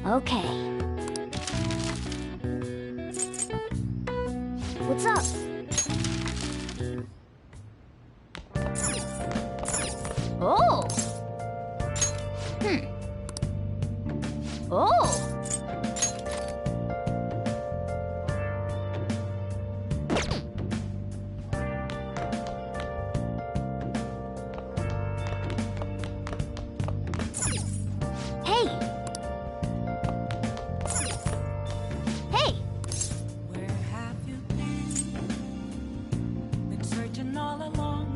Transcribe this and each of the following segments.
Okay. What's up? Oh! Oh! Hey! Hey! Where have you been? Been searching all along,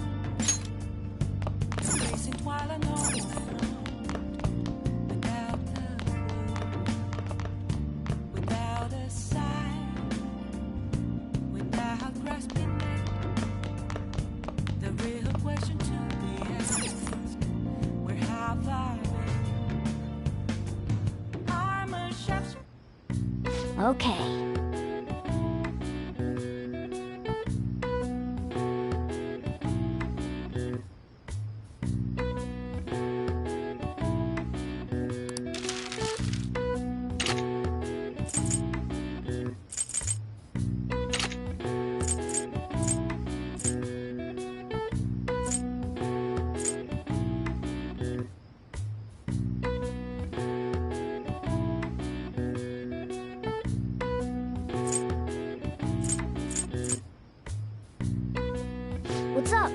chasing while alone, without a clue, without a sign, without grasping it. The real question to be asked: where have I been? I'm a chef's. Okay. What's up?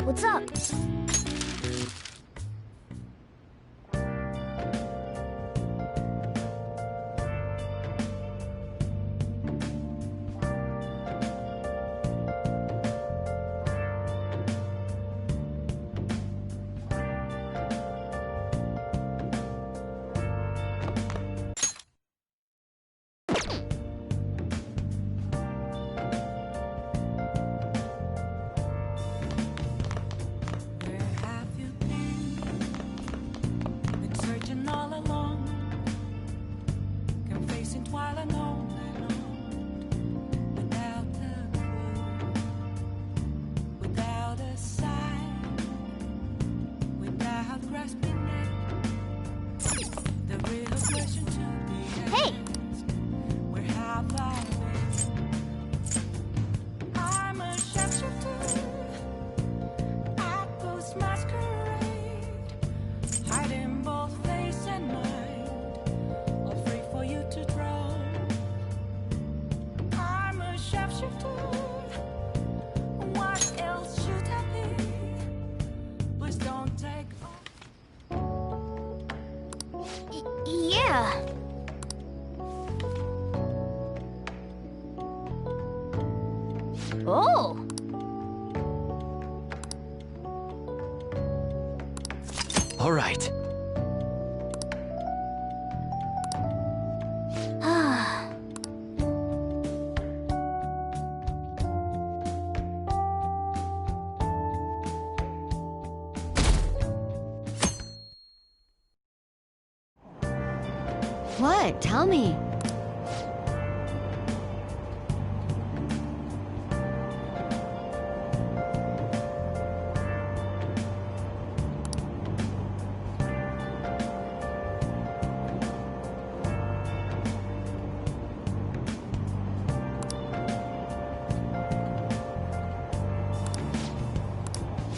What's up? Where have you been? Been searching all along, come facing while alone, without a clue, without a sign, without grasping it. The real question to be asked: Hey! where have I been? I'm a chef too. Apples masquerade, hiding both face and mind, all free for you to draw. I'm a chef too. What else should I be? Please don't take Yeah. Oh! All right. Ah. What? Tell me.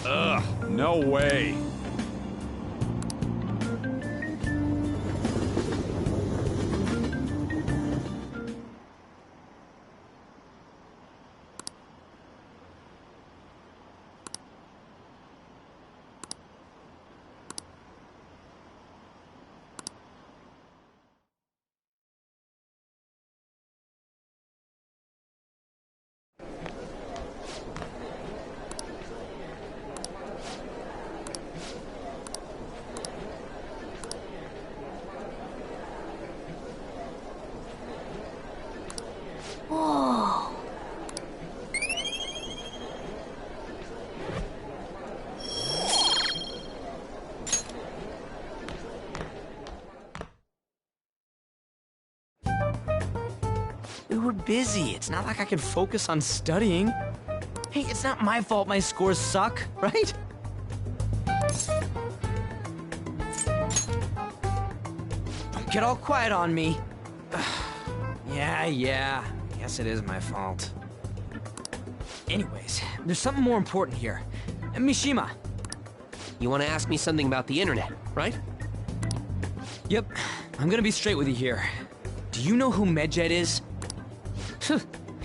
Ugh, no way. Whoa. were busy. It's not like I could focus on studying. Hey, it's not my fault my scores suck, right? Don't get all quiet on me. Yeah, guess it is my fault. Anyways, there's something more important here. Mishima. You want to ask me something about the internet, right? Yep, I'm gonna be straight with you here. Do you know who Medjed is?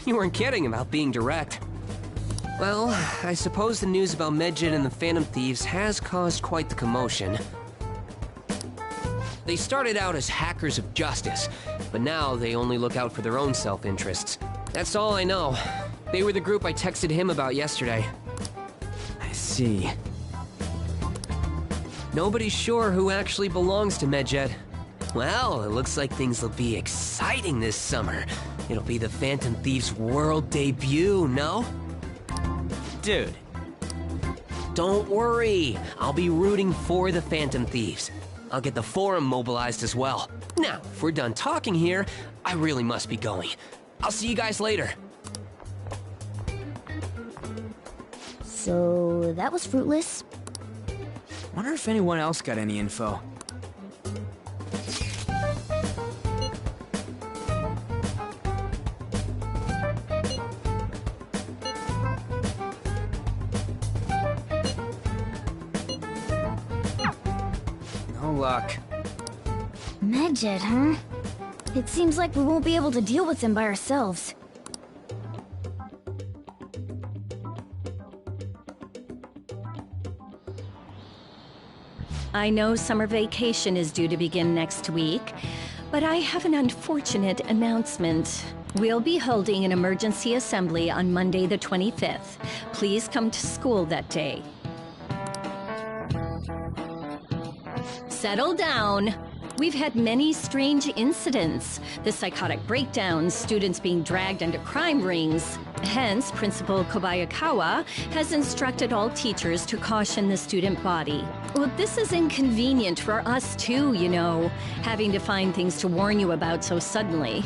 You weren't kidding about being direct. Well, I suppose the news about Medjed and the Phantom Thieves has caused quite the commotion. They started out as hackers of justice, but now they only look out for their own self-interests. That's all I know. They were the group I texted him about yesterday. I see. Nobody's sure who actually belongs to Medjed. Well, it looks like things will be exciting this summer. It'll be the Phantom Thieves' world debut, no? Dude. Don't worry, I'll be rooting for the Phantom Thieves. I'll get the forum mobilized as well. Now, if we're done talking here, I really must be going. I'll see you guys later. So, that was fruitless? Wonder if anyone else got any info. No luck. Medjed, huh? It seems like we won't be able to deal with him by ourselves. I know summer vacation is due to begin next week, but I have an unfortunate announcement. We'll be holding an emergency assembly on Monday the 25th. Please come to school that day. Settle down. We've had many strange incidents. The psychotic breakdowns, students being dragged into crime rings. Hence, Principal Kobayakawa has instructed all teachers to caution the student body. Well, this is inconvenient for us too, you know, having to find things to warn you about so suddenly.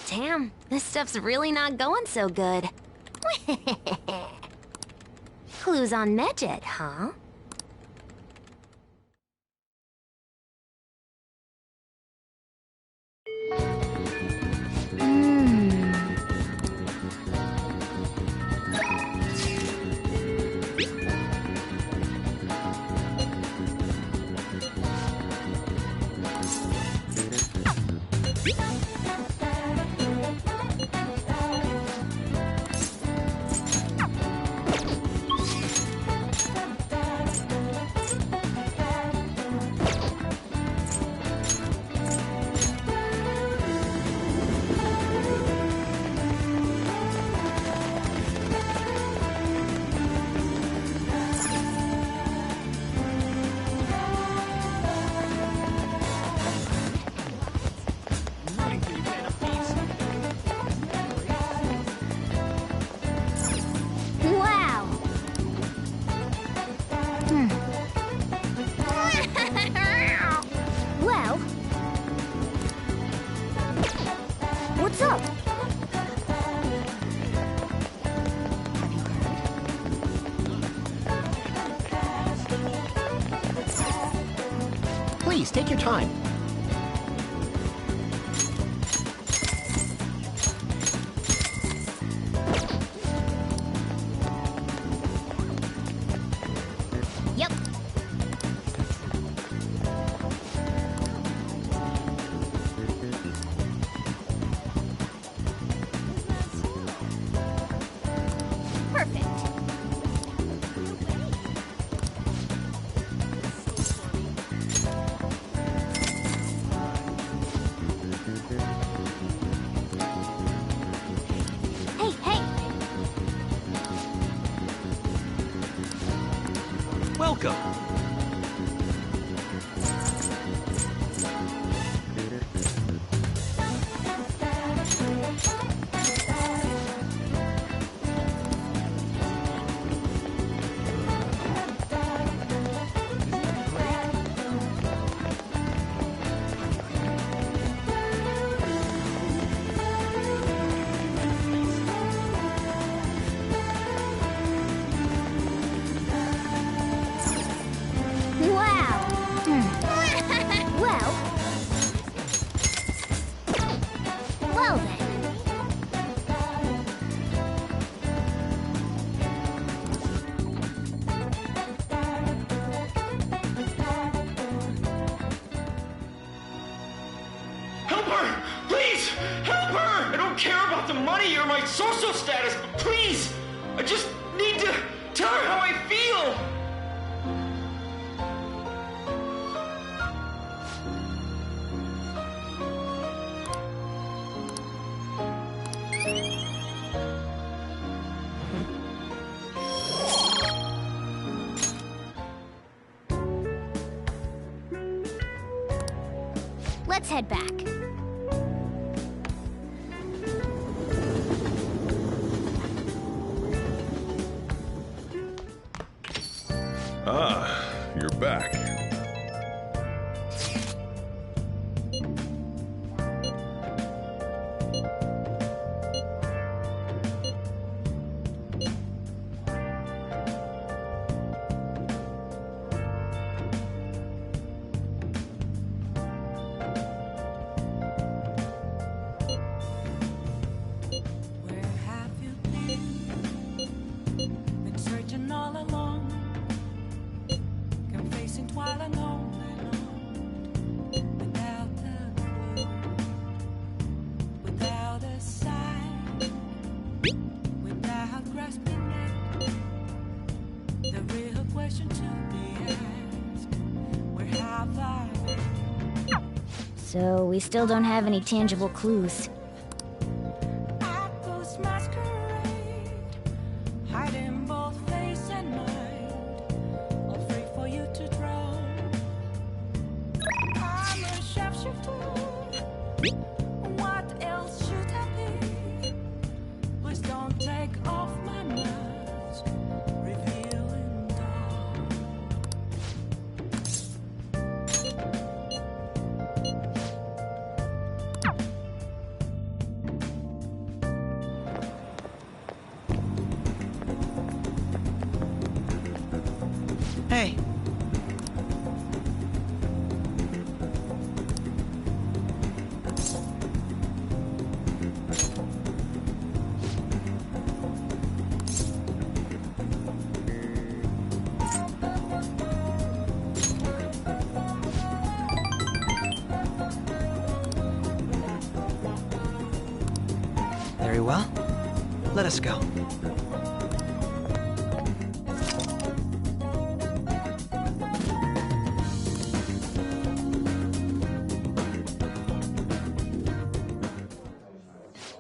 Damn, this stuff's really not going so good. Clues on Medjed, huh? Wow! Well... What's up? Please, take your time. Yep. Perfect. Help her! Please! Help her! I don't care about the money or my social status, but please! I just need to tell her how I feel! Let's head back. Ah, you're back. Where have you been? Been searching all along, confessing while alone without a clue, without a sign, without grasping it. The real question to be asked: where have I been? So we still don't have any tangible clues. Apples masquerade, hiding both face and mind, all free for you to draw. I'm a shapeshifter. What else should I be? Please don't take off my mask, revealing dawn. Hey. Very well. Let us go.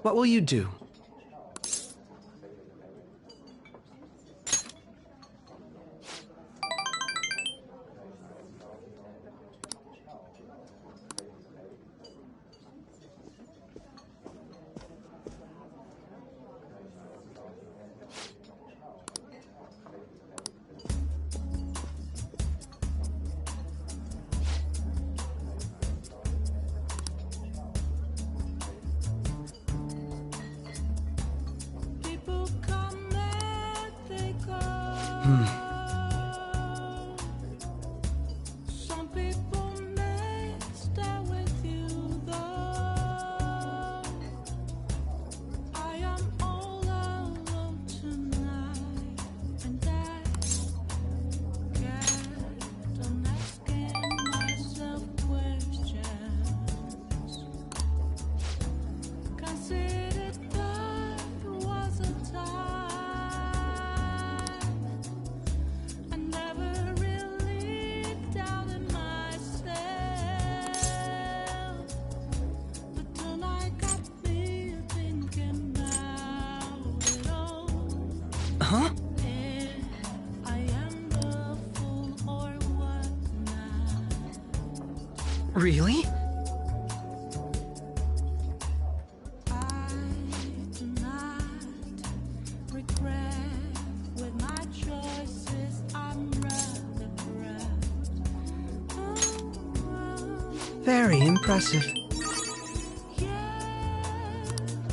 What will you do? People come and they go. Some people may stay with you though. I am all alone tonight, and I get on asking myself questions. Consider that was a time I never really doubted myself, but tonight got me thinking about it all. Huh? If I am the fool or what now? Really? I do not regret with my choices. I'm rather proud. Very impressive. Yeah,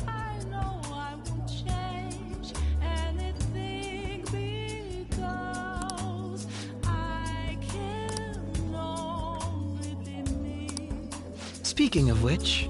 I know I won't change anything because I can only be me. Speaking of which,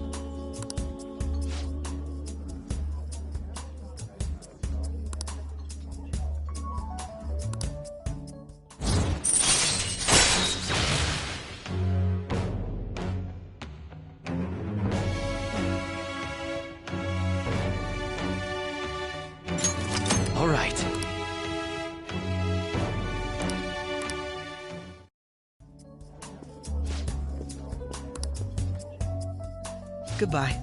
Goodbye.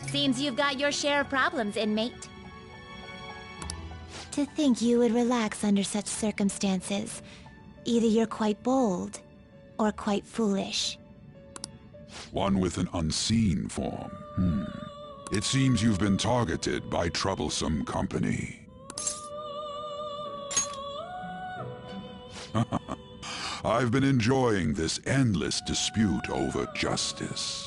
Seems you've got your share of problems, inmate. To think you would relax under such circumstances. Either you're quite bold, or quite foolish. One with an unseen form. It seems you've been targeted by troublesome company. I've been enjoying this endless dispute over justice.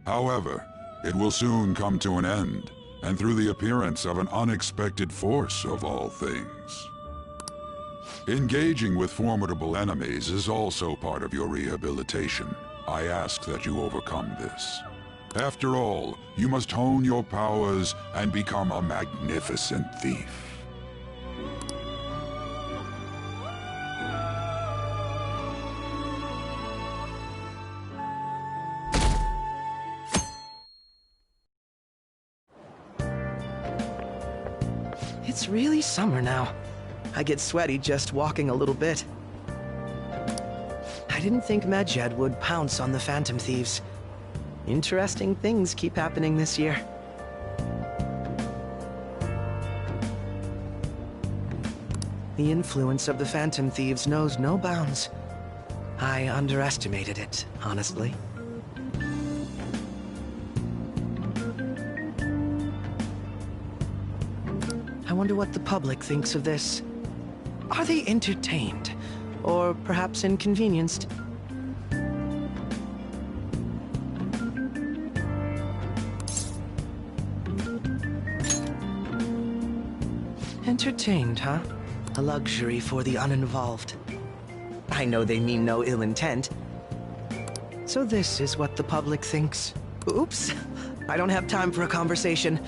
However, it will soon come to an end, and through the appearance of an unexpected force of all things. Engaging with formidable enemies is also part of your rehabilitation. I ask that you overcome this. After all, you must hone your powers and become a magnificent thief. It's really summer now. I get sweaty just walking a little bit. I didn't think Medjed would pounce on the Phantom Thieves. Interesting things keep happening this year. The influence of the Phantom Thieves knows no bounds. I underestimated it, honestly. I wonder what the public thinks of this. Are they entertained? Or perhaps inconvenienced? Entertained, huh? A luxury for the uninvolved. I know they mean no ill intent. So this is what the public thinks. Oops, I don't have time for a conversation.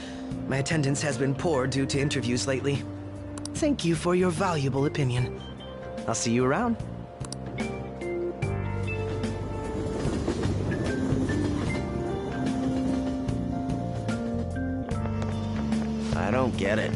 My attendance has been poor due to interviews lately. Thank you for your valuable opinion. I'll see you around. I don't get it.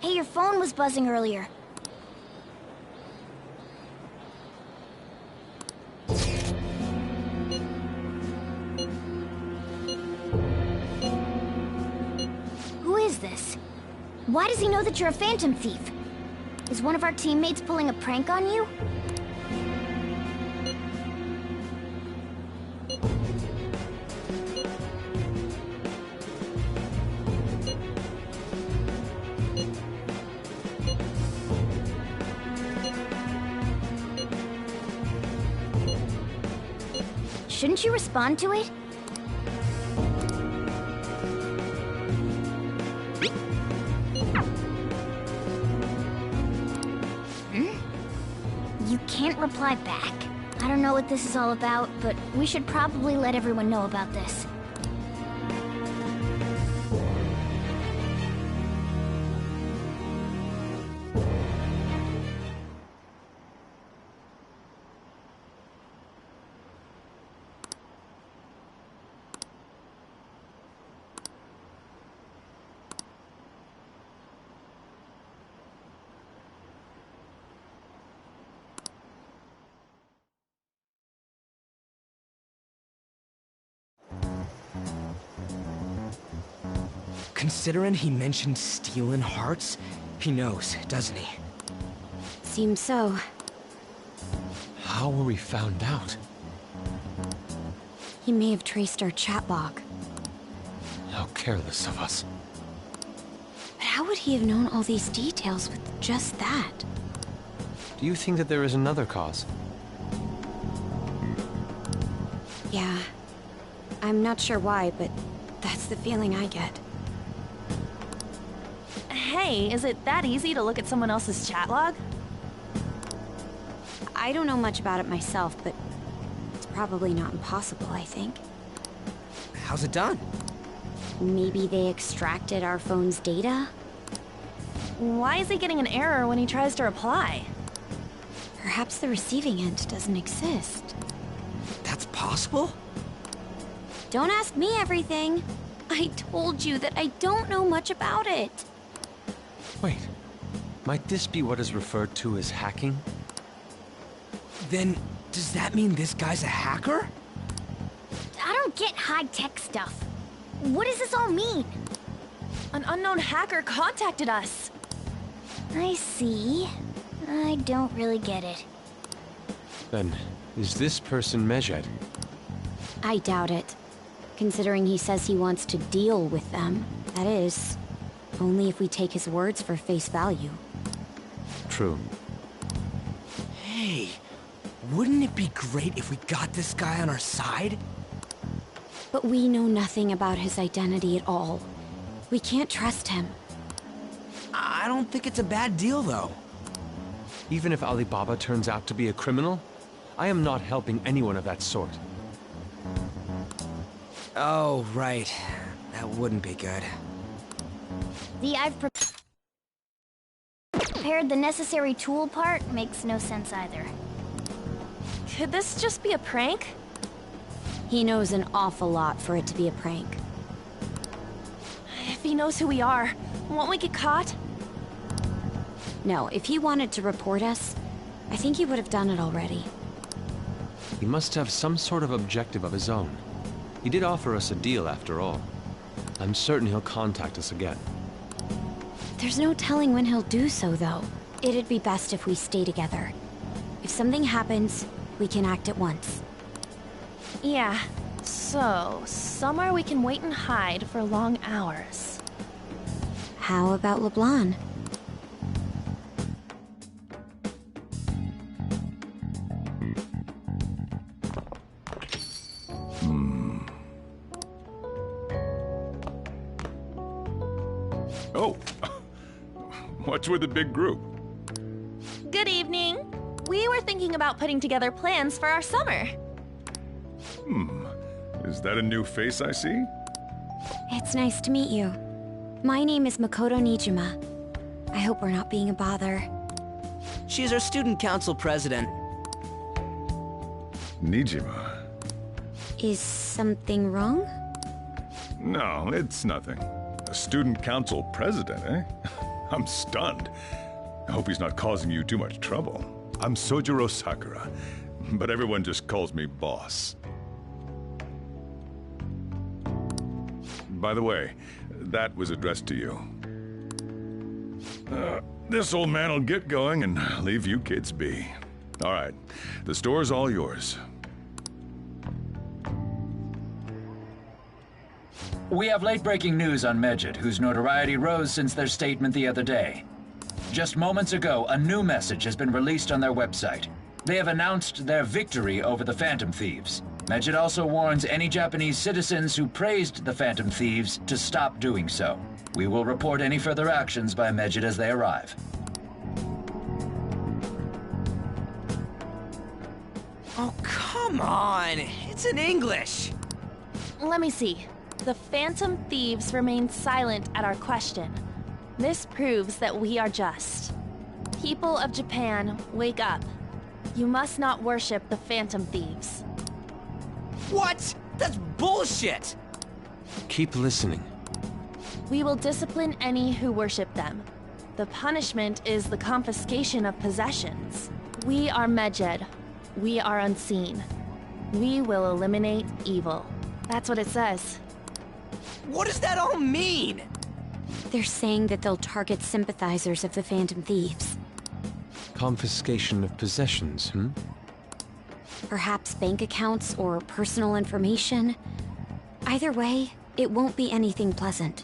Hey, your phone was buzzing earlier. Who is this? Why does he know that you're a Phantom Thief? Is one of our teammates pulling a prank on you? Shouldn't you respond to it? You can't reply back. I don't know what this is all about, but we should probably let everyone know about this. Considering he mentioned stealing hearts, he knows, doesn't he? Seems so. How were we found out? He may have traced our chat log. How careless of us. But how would he have known all these details with just that? Do you think that there is another cause? Yeah. I'm not sure why, but that's the feeling I get. Hey, is it that easy to look at someone else's chat log? I don't know much about it myself, but it's probably not impossible, I think. How's it done? Maybe they extracted our phone's data? Why is he getting an error when he tries to reply? Perhaps the receiving end doesn't exist. That's possible? Don't ask me everything. I told you that I don't know much about it. Wait, might this be what is referred to as hacking? Then, does that mean this guy's a hacker? I don't get high-tech stuff. What does this all mean? An unknown hacker contacted us. I see. I don't really get it. Then, is this person Medjed? I doubt it. Considering he says he wants to deal with them. That is, only if we take his words for face value. True. Hey, wouldn't it be great if we got this guy on our side? But we know nothing about his identity at all. We can't trust him. I don't think it's a bad deal, though. Even if Alibaba turns out to be a criminal, I am not helping anyone of that sort. Oh, right. That wouldn't be good. I've prepared the necessary tool part makes no sense either. Could this just be a prank? He knows an awful lot for it to be a prank. If he knows who we are, won't we get caught? No, if he wanted to report us, I think he would have done it already. He must have some sort of objective of his own. He did offer us a deal after all. I'm certain he'll contact us again. There's no telling when he'll do so, though. It'd be best if we stay together. If something happens, we can act at once. Yeah. So, somewhere we can wait and hide for long hours. How about LeBlanc? Oh, what's with the big group? Good evening. We were thinking about putting together plans for our summer. Is that a new face I see? It's nice to meet you. My name is Makoto Nijima. I hope we're not being a bother. She's our student council president. Nijima. Is something wrong? No, it's nothing. A student council president, eh? I'm stunned. I hope he's not causing you too much trouble. I'm Sojiro Sakura, but everyone just calls me boss. By the way, that was addressed to you. This old man will get going and leave you kids be. All right, the store's all yours. We have late-breaking news on Medjed, whose notoriety rose since their statement the other day. Just moments ago, a new message has been released on their website. They have announced their victory over the Phantom Thieves. Medjed also warns any Japanese citizens who praised the Phantom Thieves to stop doing so. We will report any further actions by Medjed as they arrive. Oh, come on! It's in English! Let me see. The Phantom Thieves remained silent at our question. This proves that we are just. People of Japan, wake up. You must not worship the Phantom Thieves. What? That's bullshit! Keep listening. We will discipline any who worship them. The punishment is the confiscation of possessions. We are Medjed. We are unseen. We will eliminate evil. That's what it says. What does that all mean? they're saying that they'll target sympathizers of the Phantom Thieves. Confiscation of possessions, hmm? Perhaps bank accounts or personal information. Either way, it won't be anything pleasant.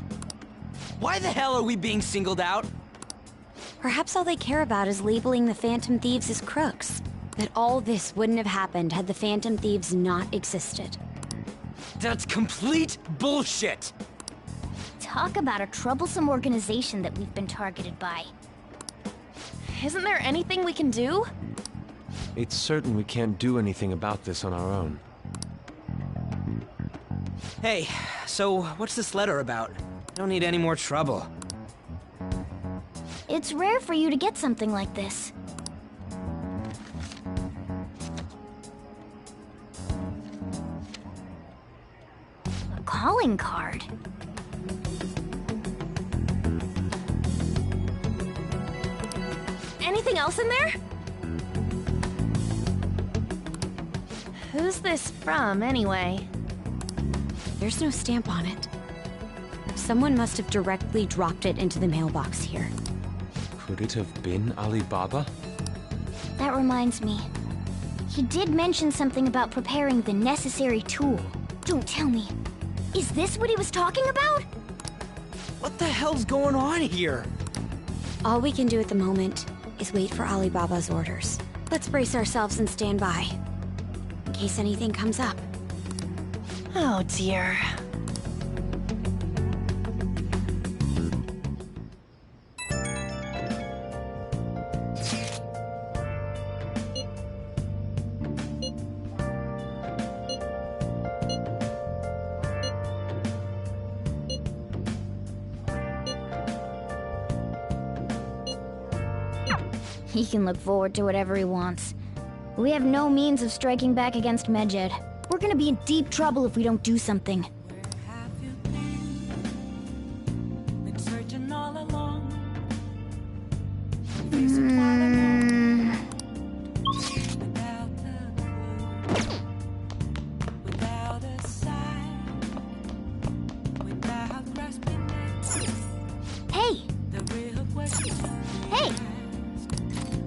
Why the hell are we being singled out? Perhaps all they care about is labeling the Phantom Thieves as crooks. That all this wouldn't have happened had the Phantom Thieves not existed. That's complete bullshit! Talk about a troublesome organization that we've been targeted by. Isn't there anything we can do? It's certain we can't do anything about this on our own. Hey, so what's this letter about? I don't need any more trouble. It's rare for you to get something like this. A calling card. Anything else in there? Who's this from, anyway? There's no stamp on it. Someone must have directly dropped it into the mailbox here. Could it have been Alibaba? That reminds me. He did mention something about preparing the necessary tool. Don't tell me. Is this what he was talking about? What the hell's going on here? All we can do at the moment is wait for Alibaba's orders. Let's brace ourselves and stand by, in case anything comes up. Oh dear. He can look forward to whatever he wants. We have no means of striking back against Medjed. We're gonna be in deep trouble if we don't do something. Been searching all along. Without a sign, without grasping it. Hey! The real question. Hey!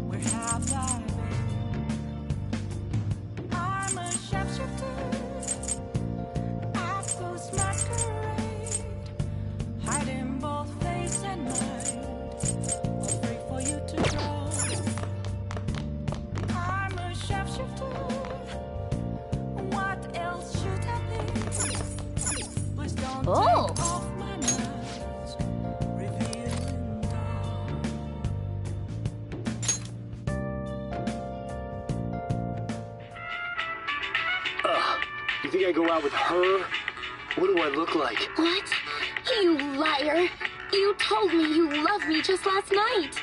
Where have I been? I'm a sharpshooter. I close masquerade, hiding both face and mind. Afraid for you to draw. I'm a sharpshooter. What else should I be? Please don't take off my mask, revealing dawn. You think I go out with her? What do I look like? What? You liar! You told me you loved me just last night!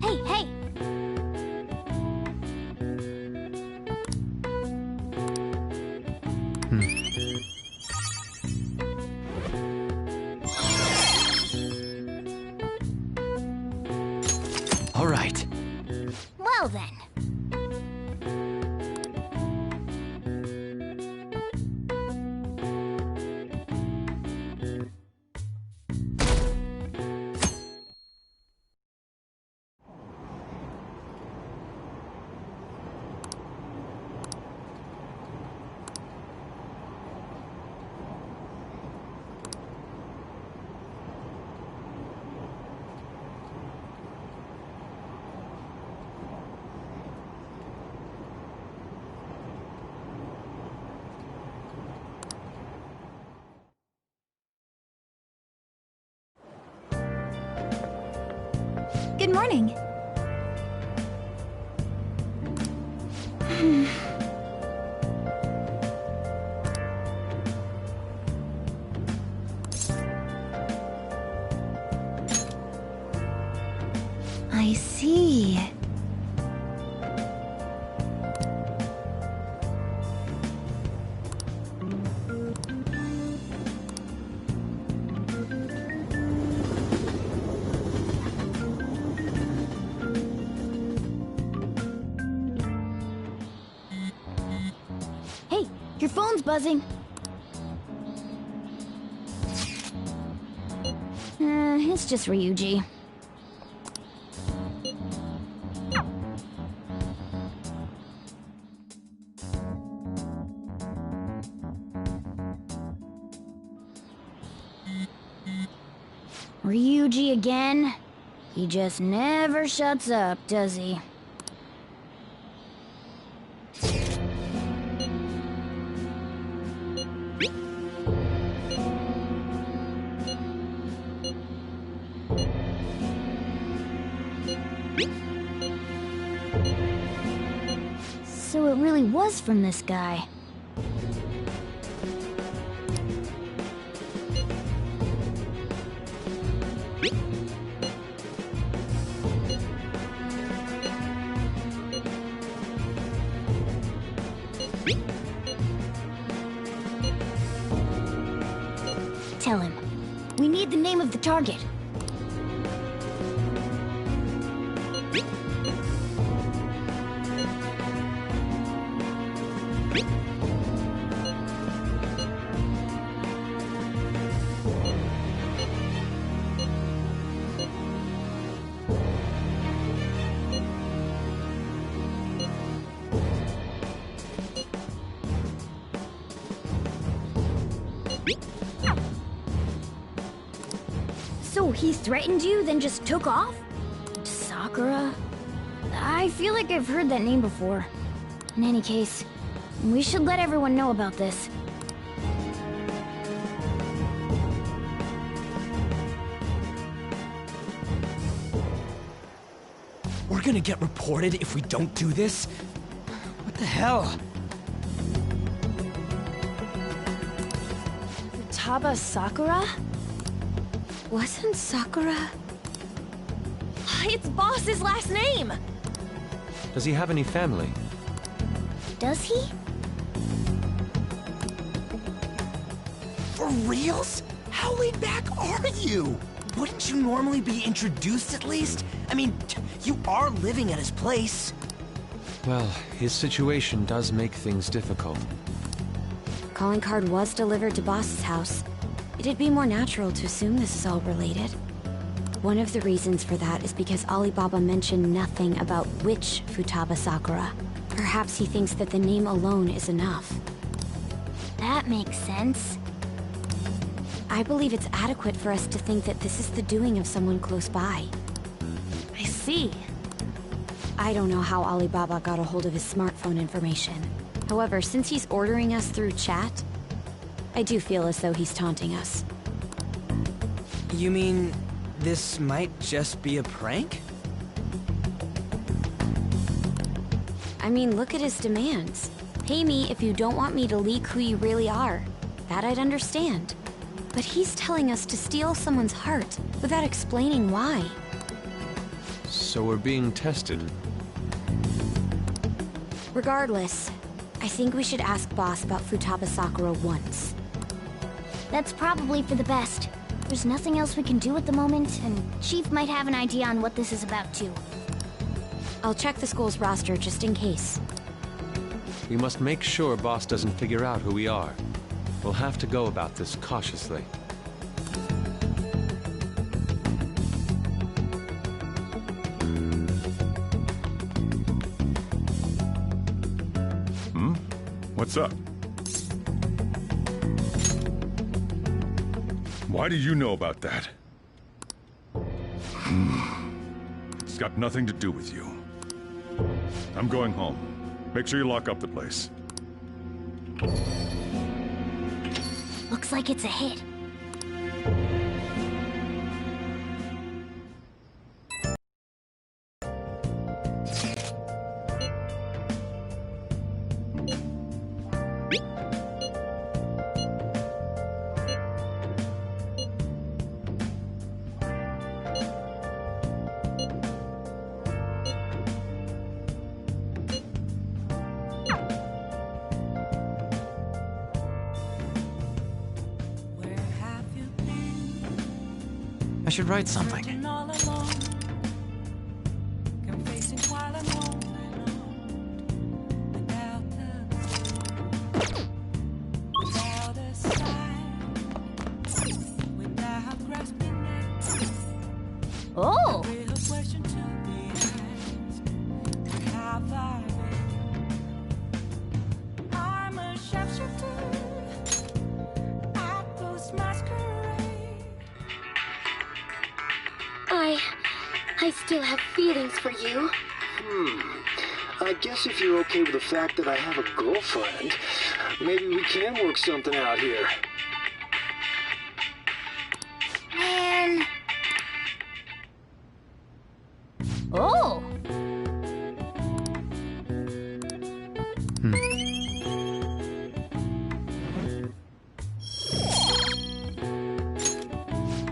Hey, hey! All right. Well then. Good morning. I see. buzzing? It's just Ryuji. Ryuji again? He just never shuts up, does he? So it really was from this guy. Tell him. We need the name of the target. So he threatened you, then just took off? Sakura? I feel like I've heard that name before. In any case, we should let everyone know about this. We're gonna get reported if we don't do this? What the hell? Futaba Sakura? Wasn't Sakura... It's Boss's last name! Does he have any family? Does he? For reals? How laid back are you? Wouldn't you normally be introduced at least? I mean, you are living at his place. Well, his situation does make things difficult. Calling card was delivered to Boss's house. It'd be more natural to assume this is all related. One of the reasons for that is because Alibaba mentioned nothing about which Futaba Sakura. Perhaps he thinks that the name alone is enough. That makes sense. I believe it's adequate for us to think that this is the doing of someone close by. I see. I don't know how Alibaba got a hold of his smartphone information. However, since he's ordering us through chat, I do feel as though he's taunting us. You mean this might just be a prank? I mean, look at his demands. Pay me if you don't want me to leak who you really are. That I'd understand. But he's telling us to steal someone's heart without explaining why. So we're being tested. Regardless, I think we should ask Boss about Futaba Sakura once. That's probably for the best. There's nothing else we can do at the moment, and Chief might have an idea on what this is about too. I'll check the school's roster just in case. We must make sure Boss doesn't figure out who we are. We'll have to go about this cautiously. What's up? Why do you know about that? It's got nothing to do with you. I'm going home. Make sure you lock up the place. Looks like it's a hit. I should write something. Oh! The real question to be asked, where have I been? I'm a sharpshooter at Ghost Masquerade. I still have feelings for you. I guess if you're okay with the fact that I have a girlfriend, maybe we can work something out here. Man. Oh!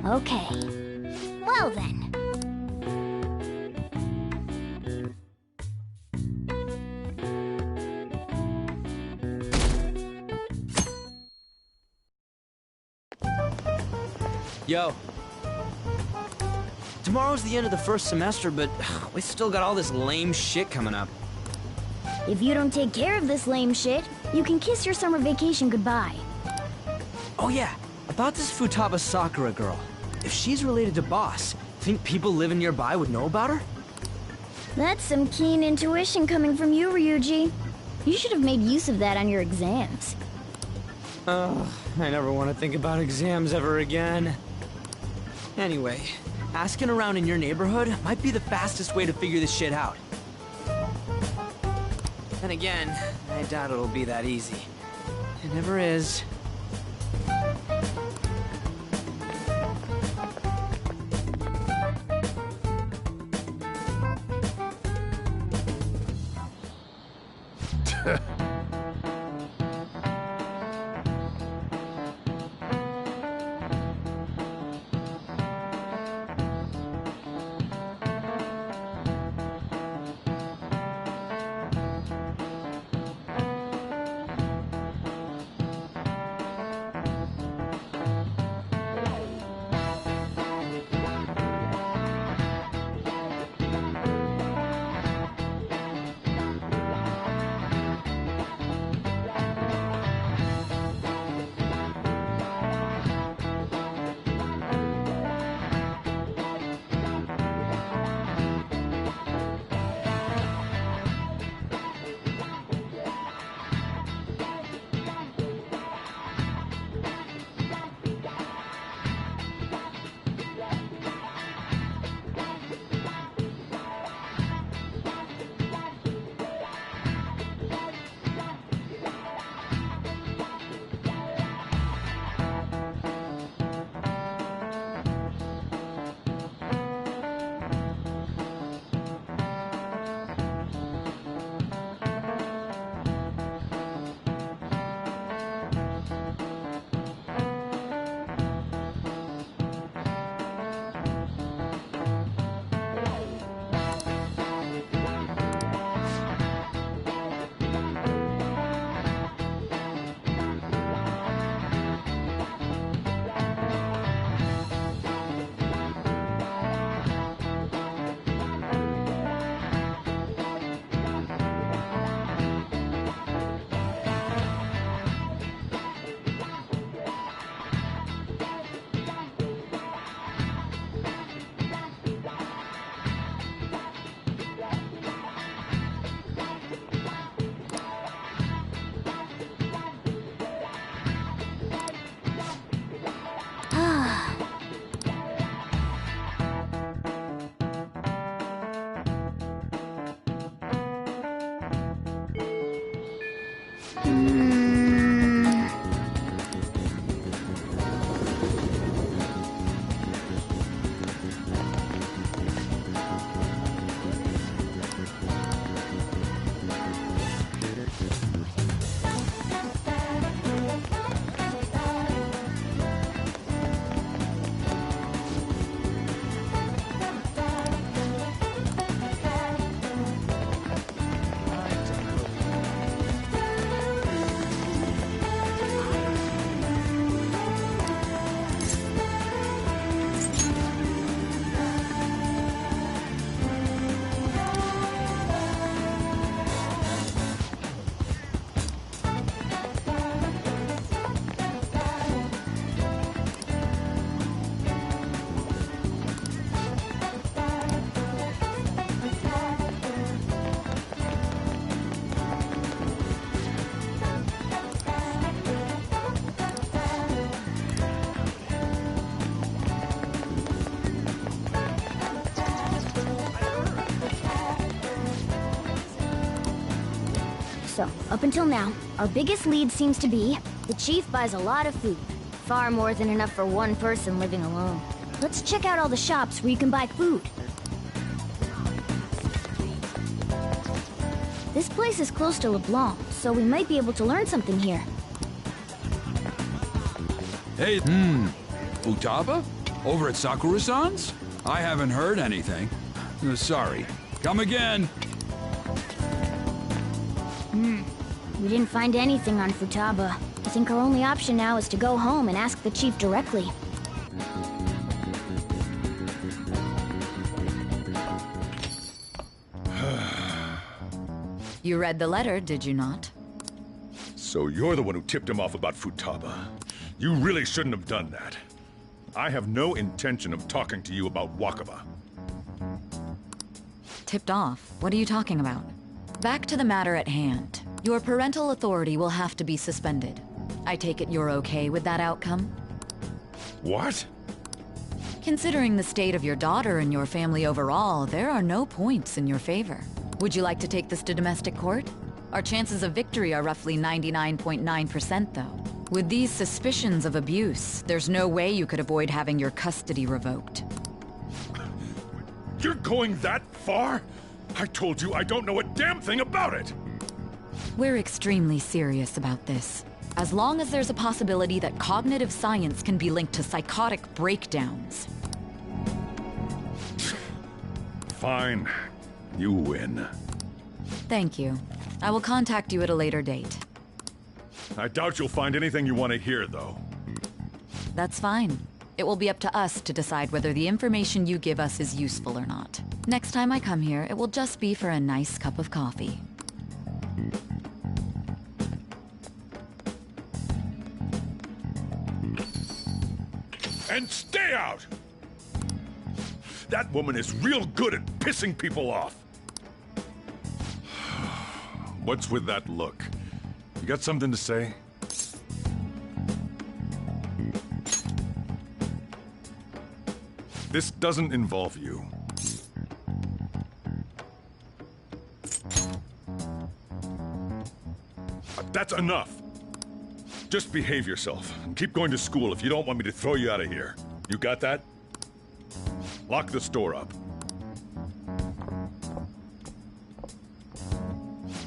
Okay. Well then. Yo. Tomorrow's the end of the first semester, but we still got all this lame shit coming up. If you don't take care of this lame shit, you can kiss your summer vacation goodbye. Oh yeah, about this Futaba Sakura girl. If she's related to Boss, think people living nearby would know about her? That's some keen intuition coming from you, Ryuji. You should have made use of that on your exams. Ugh, I never want to think about exams ever again. Anyway, asking around in your neighborhood might be the fastest way to figure this shit out. Then again, I doubt it'll be that easy. It never is. So, up until now, our biggest lead seems to be the chief buys a lot of food. Far more than enough for one person living alone. Let's check out all the shops where you can buy food. This place is close to LeBlanc, so we might be able to learn something here. Hey, Futaba? Over at Sakura-san's? I haven't heard anything. Sorry. Come again. We didn't find anything on Futaba. I think our only option now is to go home and ask the chief directly. You read the letter, did you not? So you're the one who tipped him off about Futaba. You really shouldn't have done that. I have no intention of talking to you about Wakaba. Tipped off? What are you talking about? Back to the matter at hand. Your parental authority will have to be suspended. I take it you're okay with that outcome? What? Considering the state of your daughter and your family overall, there are no points in your favor. Would you like to take this to domestic court? Our chances of victory are roughly 99.9%, though. With these suspicions of abuse, there's no way you could avoid having your custody revoked. You're going that far? I told you I don't know a damn thing about it! We're extremely serious about this. As long as there's a possibility that cognitive science can be linked to psychotic breakdowns. Fine. You win. Thank you. I will contact you at a later date. I doubt you'll find anything you want to hear, though. That's fine. It will be up to us to decide whether the information you give us is useful or not. Next time I come here, it will just be for a nice cup of coffee. And stay out! That woman is real good at pissing people off. What's with that look? You got something to say? This doesn't involve you. That's enough. Just behave yourself and keep going to school if you don't want me to throw you out of here. You got that? Lock the store up.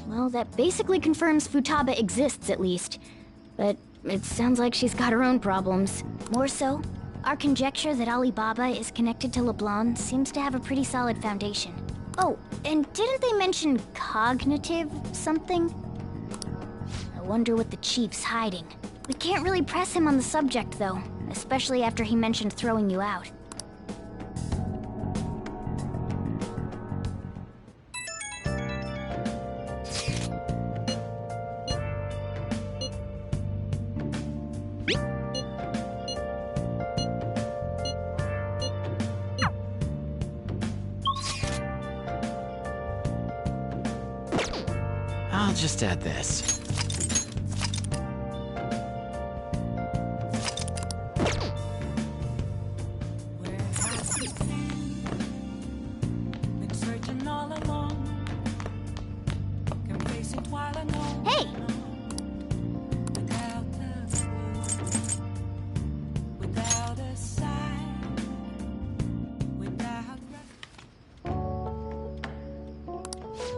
Well, that basically confirms Futaba exists, at least. But it sounds like she's got her own problems. More so, our conjecture that Alibaba is connected to LeBlanc seems to have a pretty solid foundation. Oh, and didn't they mention cognitive something? I wonder what the chief's hiding. We can't really press him on the subject, though, especially after he mentioned throwing you out. I'll just add this. Hey!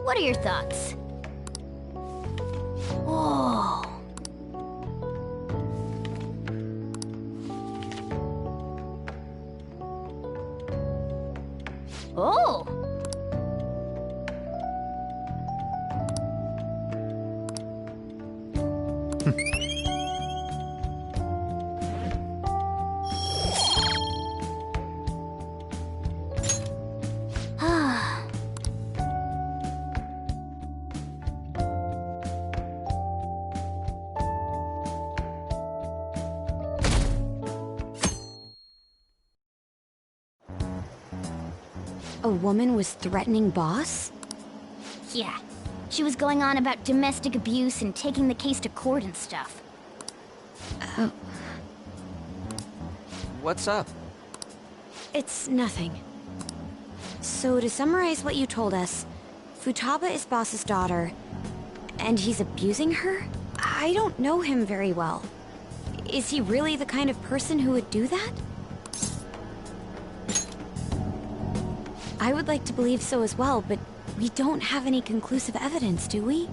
What are your thoughts? Whoa. Oh. A woman was threatening Boss? Yeah. She was going on about domestic abuse and taking the case to court and stuff. Oh. What's up? It's nothing. So to summarize what you told us, Futaba is Boss's daughter, And he's abusing her? I don't know him very well. Is he really the kind of person who would do that? I would like to believe so as well, but we don't have any conclusive evidence, do we?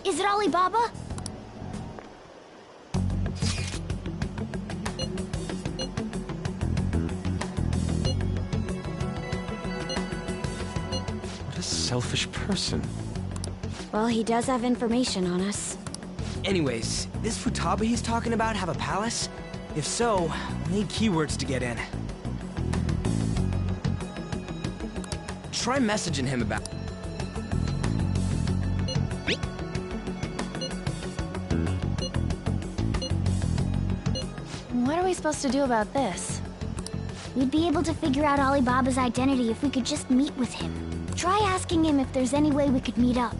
Is it Alibaba? What a selfish person. Well, he does have information on us. Anyways, this Futaba he's talking about have a palace? If so, we need keywords to get in. Try messaging him about... What are we supposed to do about this? We'd be able to figure out Alibaba's identity if we could just meet with him. Try asking him if there's any way we could meet up.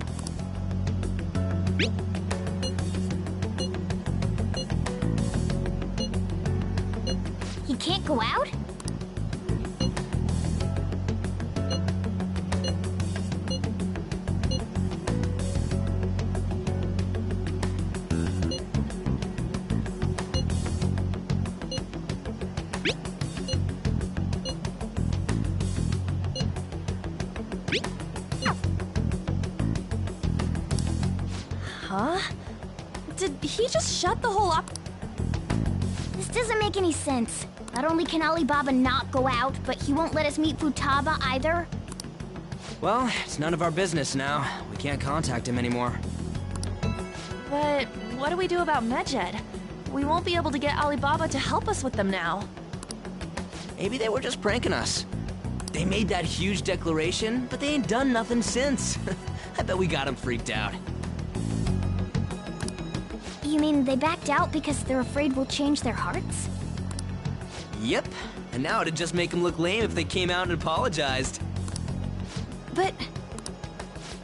He can't go out? Huh? Did he just shut the whole up? This doesn't make any sense. Not only can Alibaba not go out, but he won't let us meet Futaba either. Well, it's none of our business now. We can't contact him anymore. But what do we do about Medjed? We won't be able to get Alibaba to help us with them now. Maybe they were just pranking us. They made that huge declaration, but they ain't done nothing since. I bet we got them freaked out. You mean they backed out because they're afraid we'll change their hearts? Yep, and now it'd just make them look lame if they came out and apologized. But...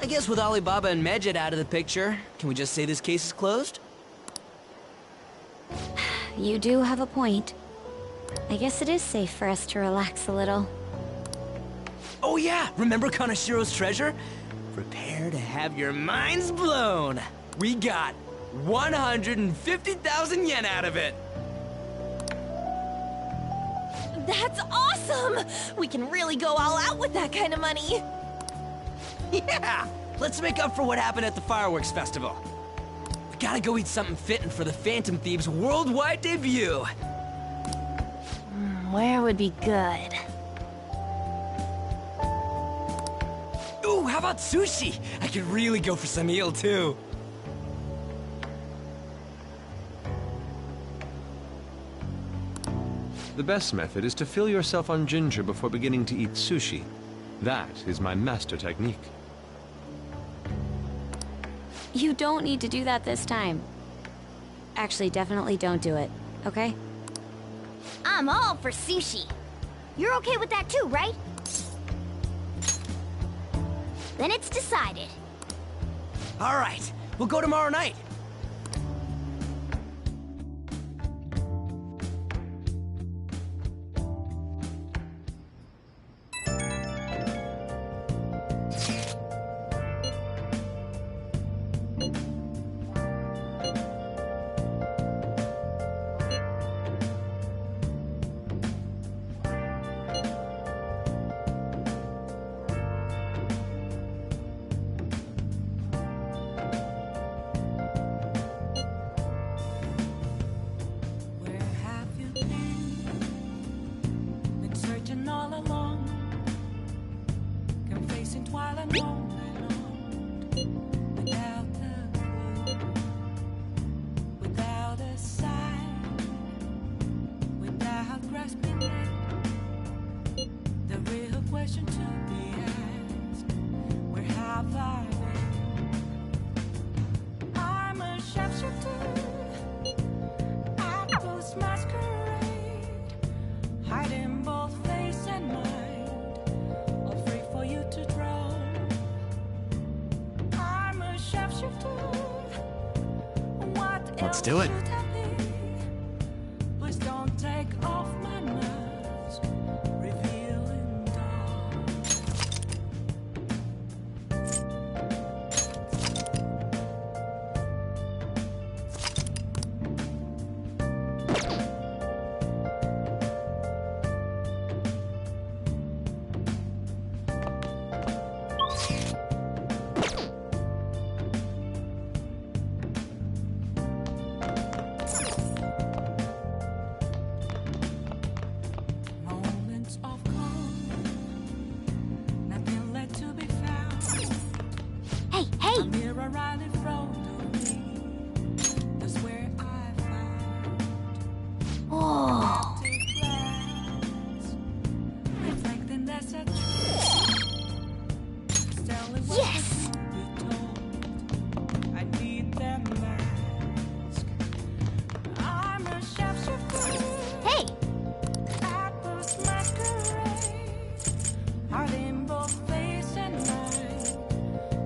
I guess with Alibaba and Medjed out of the picture, can we just say this case is closed? You do have a point. I guess it is safe for us to relax a little. Oh yeah, remember Kanashiro's treasure? Prepare to have your minds blown. We got 150,000 yen out of it. That's awesome! We can really go all out with that kind of money. Yeah! Let's make up for what happened at the fireworks festival. We gotta go eat something fitting for the Phantom Thieves' worldwide debut. Where would be good? Ooh, how about sushi? I could really go for some eel, too. The best method is to fill yourself on ginger before beginning to eat sushi. That is my master technique. You don't need to do that this time. Actually, definitely don't do it, okay? I'm all for sushi. You're okay with that too, right? Then it's decided. All right, we'll go tomorrow night. Let's do it. Please don't take off my mask, revealing dark. Hey! A mirror right in front of me. That's where I found Oh. empty glass, reflecting that's a truth. Telling what Yes! to be told. I need that mask. I'm a chef. Hey! Apples masquerade. Heart in both face and mind.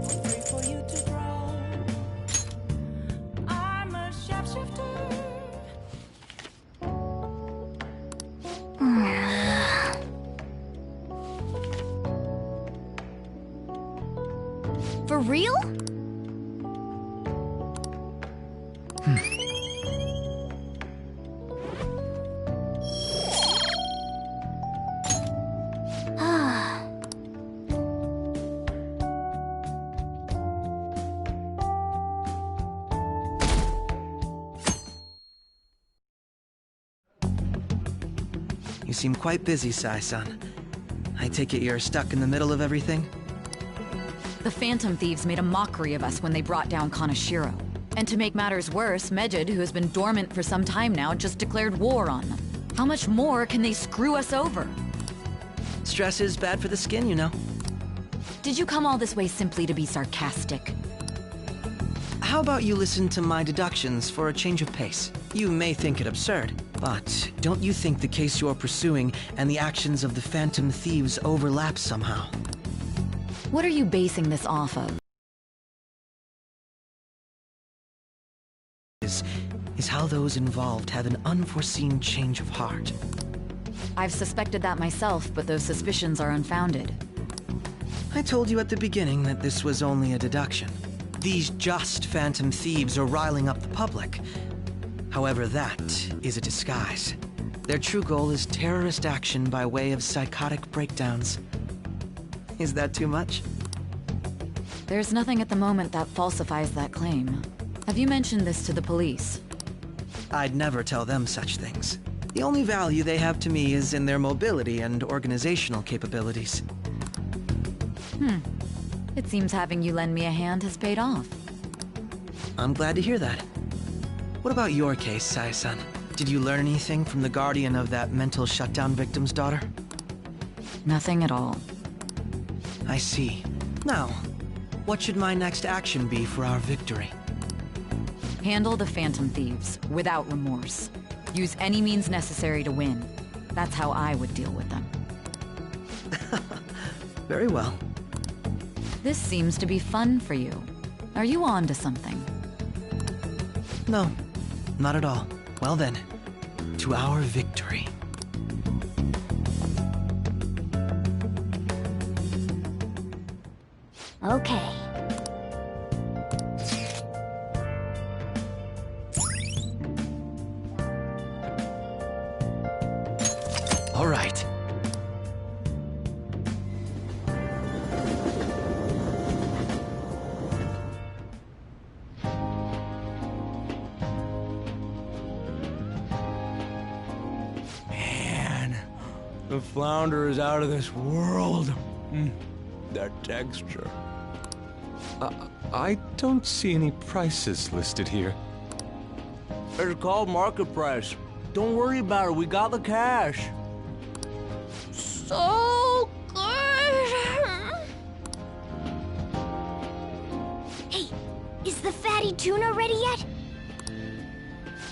Free for you to grow. I'm a shapeshifter. For real? You seem quite busy, Sai-san. I take it you're stuck in the middle of everything? The Phantom Thieves made a mockery of us when they brought down Kaneshiro. And to make matters worse, Mejid, who has been dormant for some time now, just declared war on them. How much more can they screw us over? Stress is bad for the skin, you know. Did you come all this way simply to be sarcastic? How about you listen to my deductions for a change of pace? You may think it absurd, but don't you think the case you're pursuing and the actions of the Phantom Thieves overlap somehow? What are you basing this off of? Is how those involved have an unforeseen change of heart. I've suspected that myself, but those suspicions are unfounded. I told you at the beginning that this was only a deduction. These just Phantom Thieves are riling up the public. However, that is a disguise. Their true goal is terrorist action by way of psychotic breakdowns. Is that too much? There's nothing at the moment that falsifies that claim. Have you mentioned this to the police? I'd never tell them such things. The only value they have to me is in their mobility and organizational capabilities. It seems having you lend me a hand has paid off. I'm glad to hear that. What about your case, Sai-san? Did you learn anything from the guardian of that mental shutdown victim's daughter? Nothing at all. I see. Now, what should my next action be for our victory? Handle the Phantom Thieves, without remorse. Use any means necessary to win. That's how I would deal with them. Very well. This seems to be fun for you. Are you on to something? No, not at all. Well then, to our victory. Okay. All right. Man, the flounder is out of this world. That texture. I don't see any prices listed here. It's called market price. Don't worry about it, we got the cash. So good! Hey, is the fatty tuna ready yet?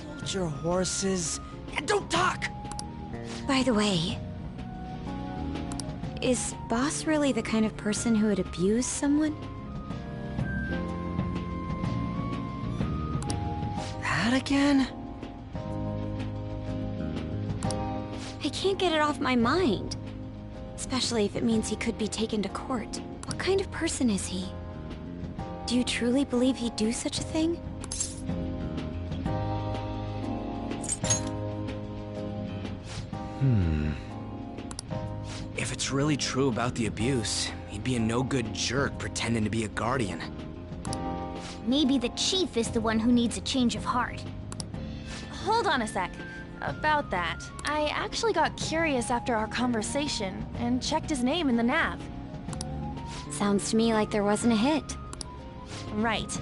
Hold your horses and don't talk! By the way, is Boss really the kind of person who would abuse someone? That again? I can't get it off my mind. Especially if it means he could be taken to court. What kind of person is he? Do you truly believe he'd do such a thing? If it's really true about the abuse, he'd be a no-good jerk pretending to be a guardian. Maybe the chief is the one who needs a change of heart. Hold on a sec. About that, I actually got curious after our conversation and checked his name in the nav. Sounds to me like there wasn't a hit. Right.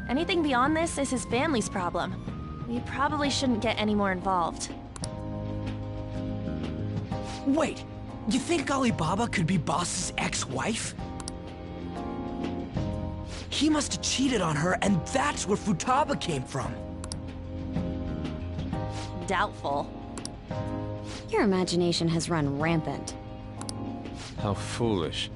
Anything beyond this is his family's problem. We probably shouldn't get any more involved. Wait, you think Alibaba could be Boss's ex-wife? He must have cheated on her, and that's where Futaba came from. Doubtful. Your imagination has run rampant. How foolish.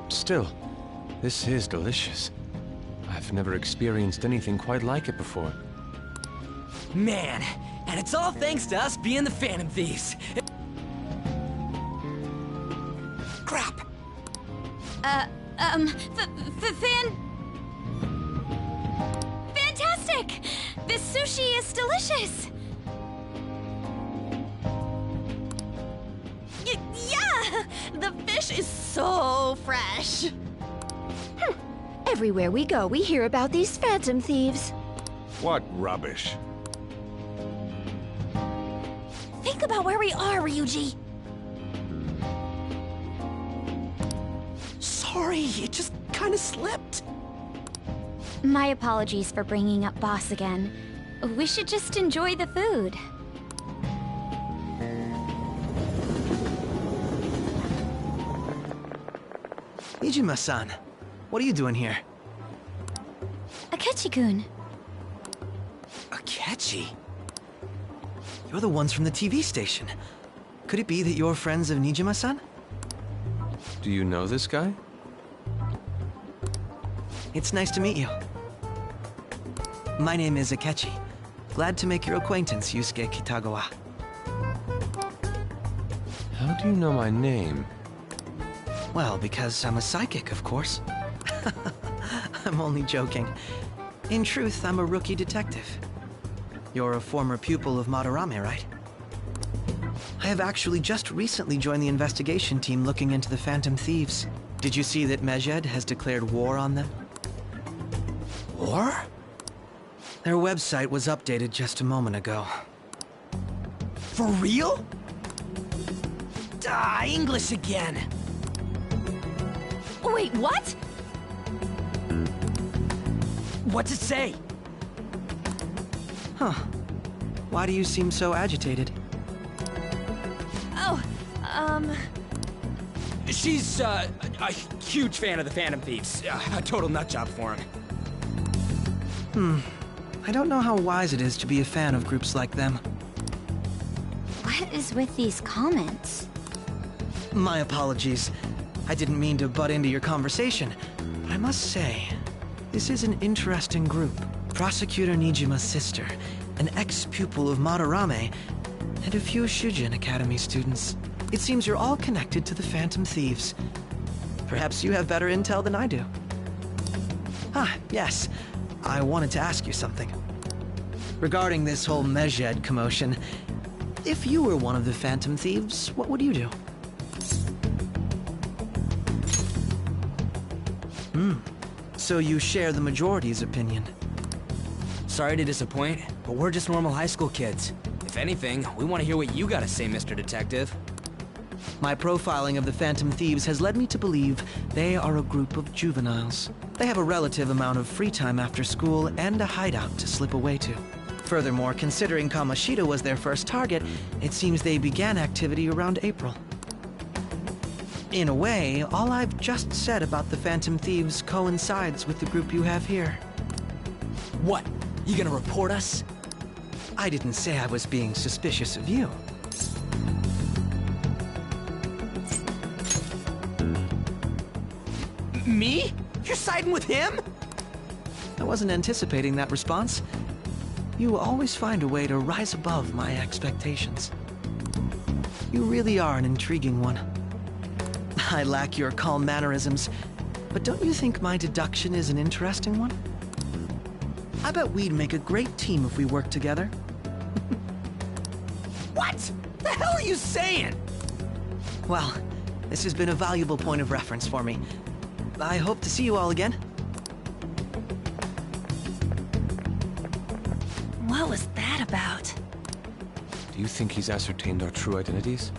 Still, this is delicious. I've never experienced anything quite like it before. Man, and it's all thanks to us being the Phantom Thieves. Crap. Fantastic! This sushi is delicious! Yeah! The fish is so fresh! Everywhere we go, we hear about these phantom thieves. What rubbish. Think about where we are, Ryuji. Sorry, it just kind of slipped. My apologies for bringing up Boss again. We should just enjoy the food. Nijima-san, what are you doing here? Akechi-kun. Akechi? You're the ones from the TV station. Could it be that you're friends of Nijima-san? Do you know this guy? It's nice to meet you. My name is Akechi. Glad to make your acquaintance, Yusuke Kitagawa. How do you know my name? Well, because I'm a psychic, of course. I'm only joking. In truth, I'm a rookie detective. You're a former pupil of Madarame, right? I have actually just recently joined the investigation team looking into the Phantom Thieves. Did you see that Mejed has declared war on them? War? Their website was updated just a moment ago. For real? English again. Wait, what? What's it say? Huh. Why do you seem so agitated? Oh, She's, a huge fan of the Phantom Thieves. A total nutjob for him. I don't know how wise it is to be a fan of groups like them. What is with these comments? My apologies. I didn't mean to butt into your conversation, but I must say, this is an interesting group. Prosecutor Nijima's sister, an ex-pupil of Madarame, and a few Shujin Academy students. It seems you're all connected to the Phantom Thieves. Perhaps you have better intel than I do. Yes. I wanted to ask you something. Regarding this whole Mejed commotion, if you were one of the Phantom Thieves, what would you do? So you share the majority's opinion. Sorry to disappoint, but we're just normal high school kids. If anything, we want to hear what you gotta say, Mr. Detective. My profiling of the Phantom Thieves has led me to believe they are a group of juveniles. They have a relative amount of free time after school and a hideout to slip away to. Furthermore, considering Kamoshida was their first target, it seems they began activity around April. In a way, all I've just said about the Phantom Thieves coincides with the group you have here. What? You gonna report us? I didn't say I was being suspicious of you. Me? You're siding with him? I wasn't anticipating that response. You always find a way to rise above my expectations. You really are an intriguing one. I lack your calm mannerisms, but don't you think my deduction is an interesting one? I bet we'd make a great team if we worked together. What? The hell are you saying? Well, this has been a valuable point of reference for me. I hope to see you all again. What was that about? Do you think he's ascertained our true identities?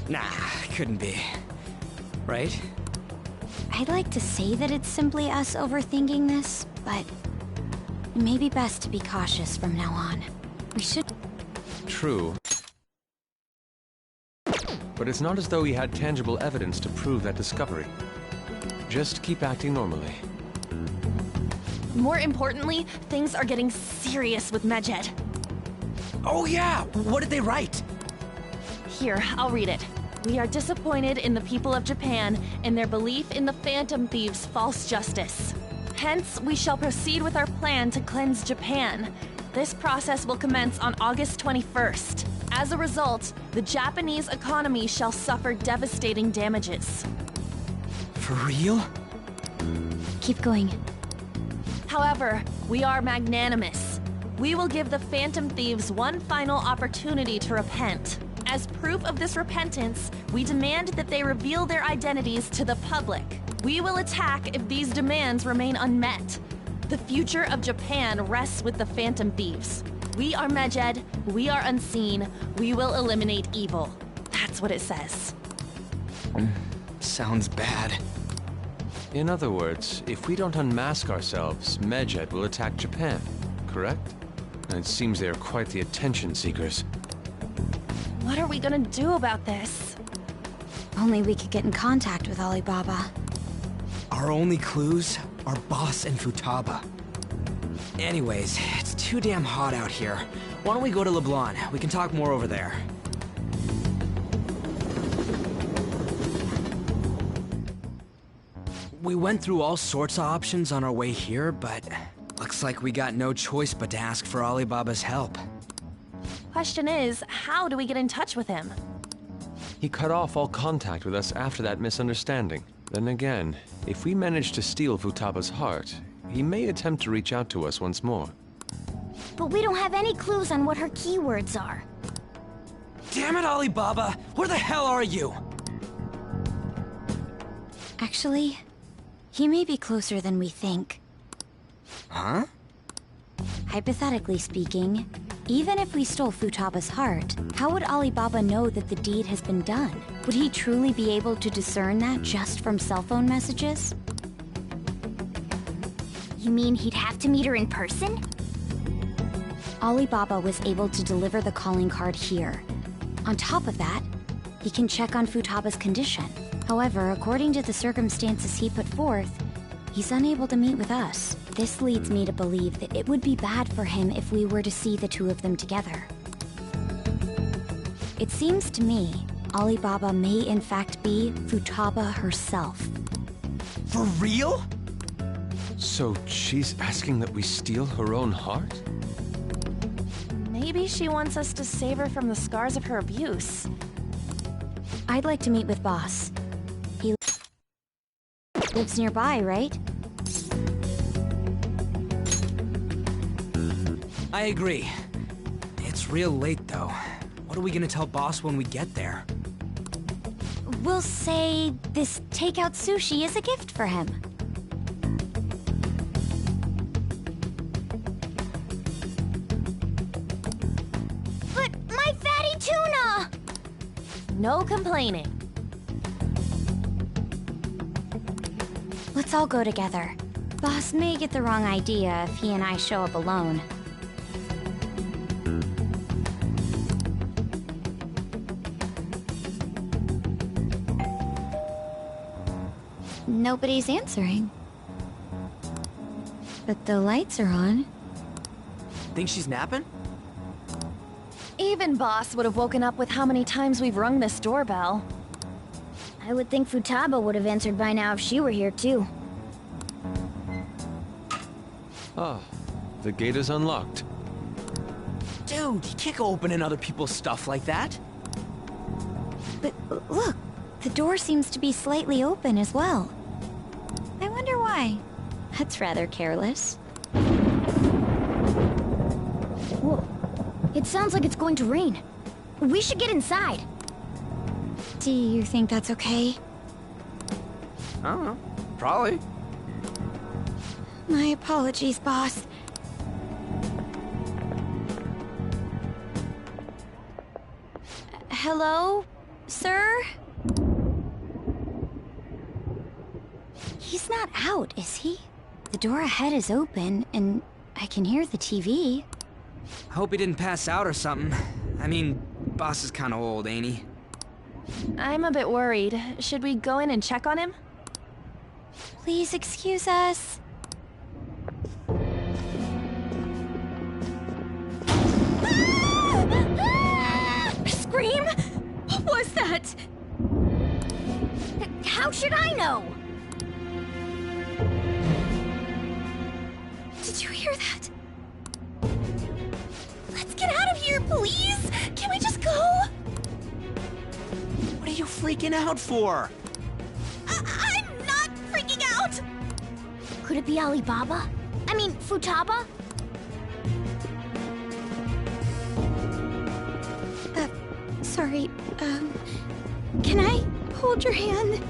Nah, couldn't be. Right? I'd like to say that it's simply us overthinking this, but it may be best to be cautious from now on. We should... True. But it's not as though he had tangible evidence to prove that discovery. Just keep acting normally. More importantly, things are getting serious with Medjed. Oh yeah! What did they write? Here, I'll read it. We are disappointed in the people of Japan and their belief in the Phantom Thieves' false justice. Hence, we shall proceed with our plan to cleanse Japan. This process will commence on August 21st. As a result, the Japanese economy shall suffer devastating damages. For real? Keep going. However, we are magnanimous. We will give the Phantom Thieves one final opportunity to repent. As proof of this repentance, we demand that they reveal their identities to the public. We will attack if these demands remain unmet. The future of Japan rests with the Phantom Thieves. We are Medjed, we are unseen, we will eliminate evil. That's what it says. Sounds bad. In other words, if we don't unmask ourselves, Medjed will attack Japan, correct? And it seems they are quite the attention seekers. What are we gonna do about this? Only we could get in contact with Alibaba. Our only clues are Boss and Futaba. Anyways, it's too damn hot out here. Why don't we go to Leblon? We can talk more over there. We went through all sorts of options on our way here, but looks like we got no choice but to ask for Alibaba's help. Question is, how do we get in touch with him? He cut off all contact with us after that misunderstanding. Then again, if we manage to steal Futaba's heart, he may attempt to reach out to us once more. But we don't have any clues on what her keywords are. Damn it, Alibaba! Where the hell are you? Actually, he may be closer than we think. Huh? Hypothetically speaking, even if we stole Futaba's heart, how would Alibaba know that the deed has been done? Would he truly be able to discern that just from cell phone messages? You mean he'd have to meet her in person? Alibaba was able to deliver the calling card here. On top of that, he can check on Futaba's condition. However, according to the circumstances he put forth, he's unable to meet with us. This leads me to believe that it would be bad for him if we were to see the two of them together. It seems to me, Alibaba may in fact be Futaba herself. For real? So she's asking that we steal her own heart? Maybe she wants us to save her from the scars of her abuse. I'd like to meet with Boss. He lives nearby, right? I agree. It's real late, though. What are we gonna tell Boss when we get there? We'll say this takeout sushi is a gift for him. But my fatty tuna! No complaining. Let's all go together. Boss may get the wrong idea if he and I show up alone. Nobody's answering. But the lights are on. Think she's napping? Even Boss would have woken up with how many times we've rung this doorbell. I would think Futaba would have answered by now if she were here too. Ah, the gate is unlocked. Dude, you can't go opening other people's stuff like that. But look, the door seems to be slightly open as well. I wonder why. That's rather careless. Whoa. It sounds like it's going to rain. We should get inside. Do you think that's okay? I don't know. Probably. My apologies, Boss. Hello, sir? out, is he? The door ahead is open, and I can hear the TV. Hope he didn't pass out or something. I mean, boss is kinda old, ain't he? I'm a bit worried. Should we go in and check on him? Please excuse us. Scream? What was that? How should I know? Did you hear that? Let's get out of here, please! Can we just go? What are you freaking out for? I'm not freaking out! Could it be Alibaba? I mean, Futaba? Sorry, can I hold your hand?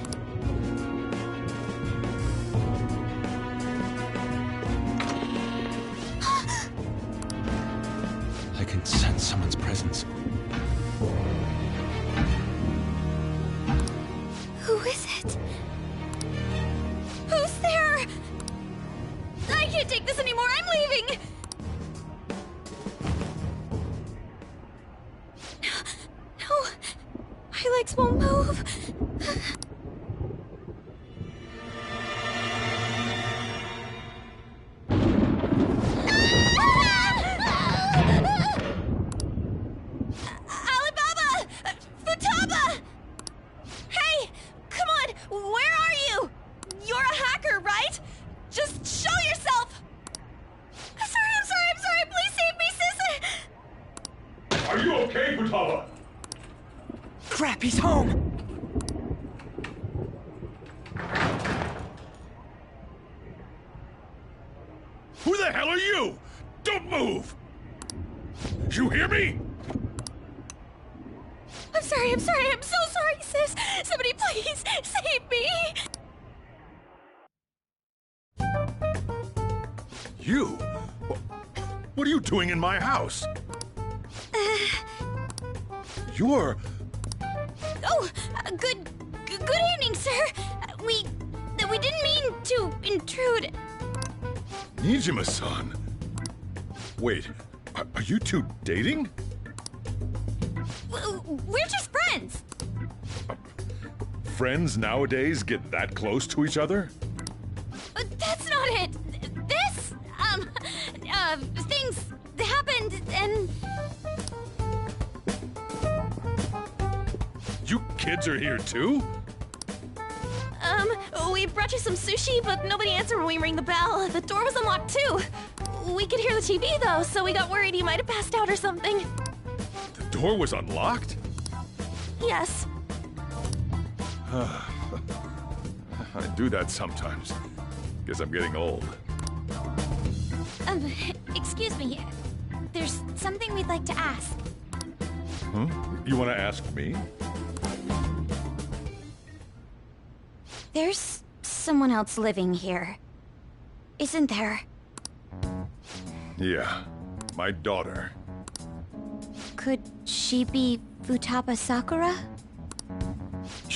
I can sense someone's presence. Who is it? Who's there? I can't take this anymore, I'm leaving! No, my legs won't move. Alibaba! Futaba! Hey, come on, where are you? You're a hacker, right? Just show yourself! I'm sorry, please save me, sis! Are you okay, Futaba? Crap, he's home! Who the hell are you? Don't move! You hear me? I'm so sorry, sis! Somebody please save me! You? What are you doing in my house? You're... Oh, good evening, sir. We didn't mean to intrude. Nijima-san. Wait, are you two dating? We're just friends. Friends nowadays get that close to each other? That's not it. This, things happened and... You kids are here too? We brought you some sushi, but nobody answered when we rang the bell. The door was unlocked too. We could hear the TV though, so we got worried he might have passed out or something. The door was unlocked? Yes. I do that sometimes. Guess I'm getting old. Excuse me. There's something we'd like to ask. Huh? You want to ask me? There's someone else living here, isn't there? Yeah, my daughter. Could she be Futaba Sakura?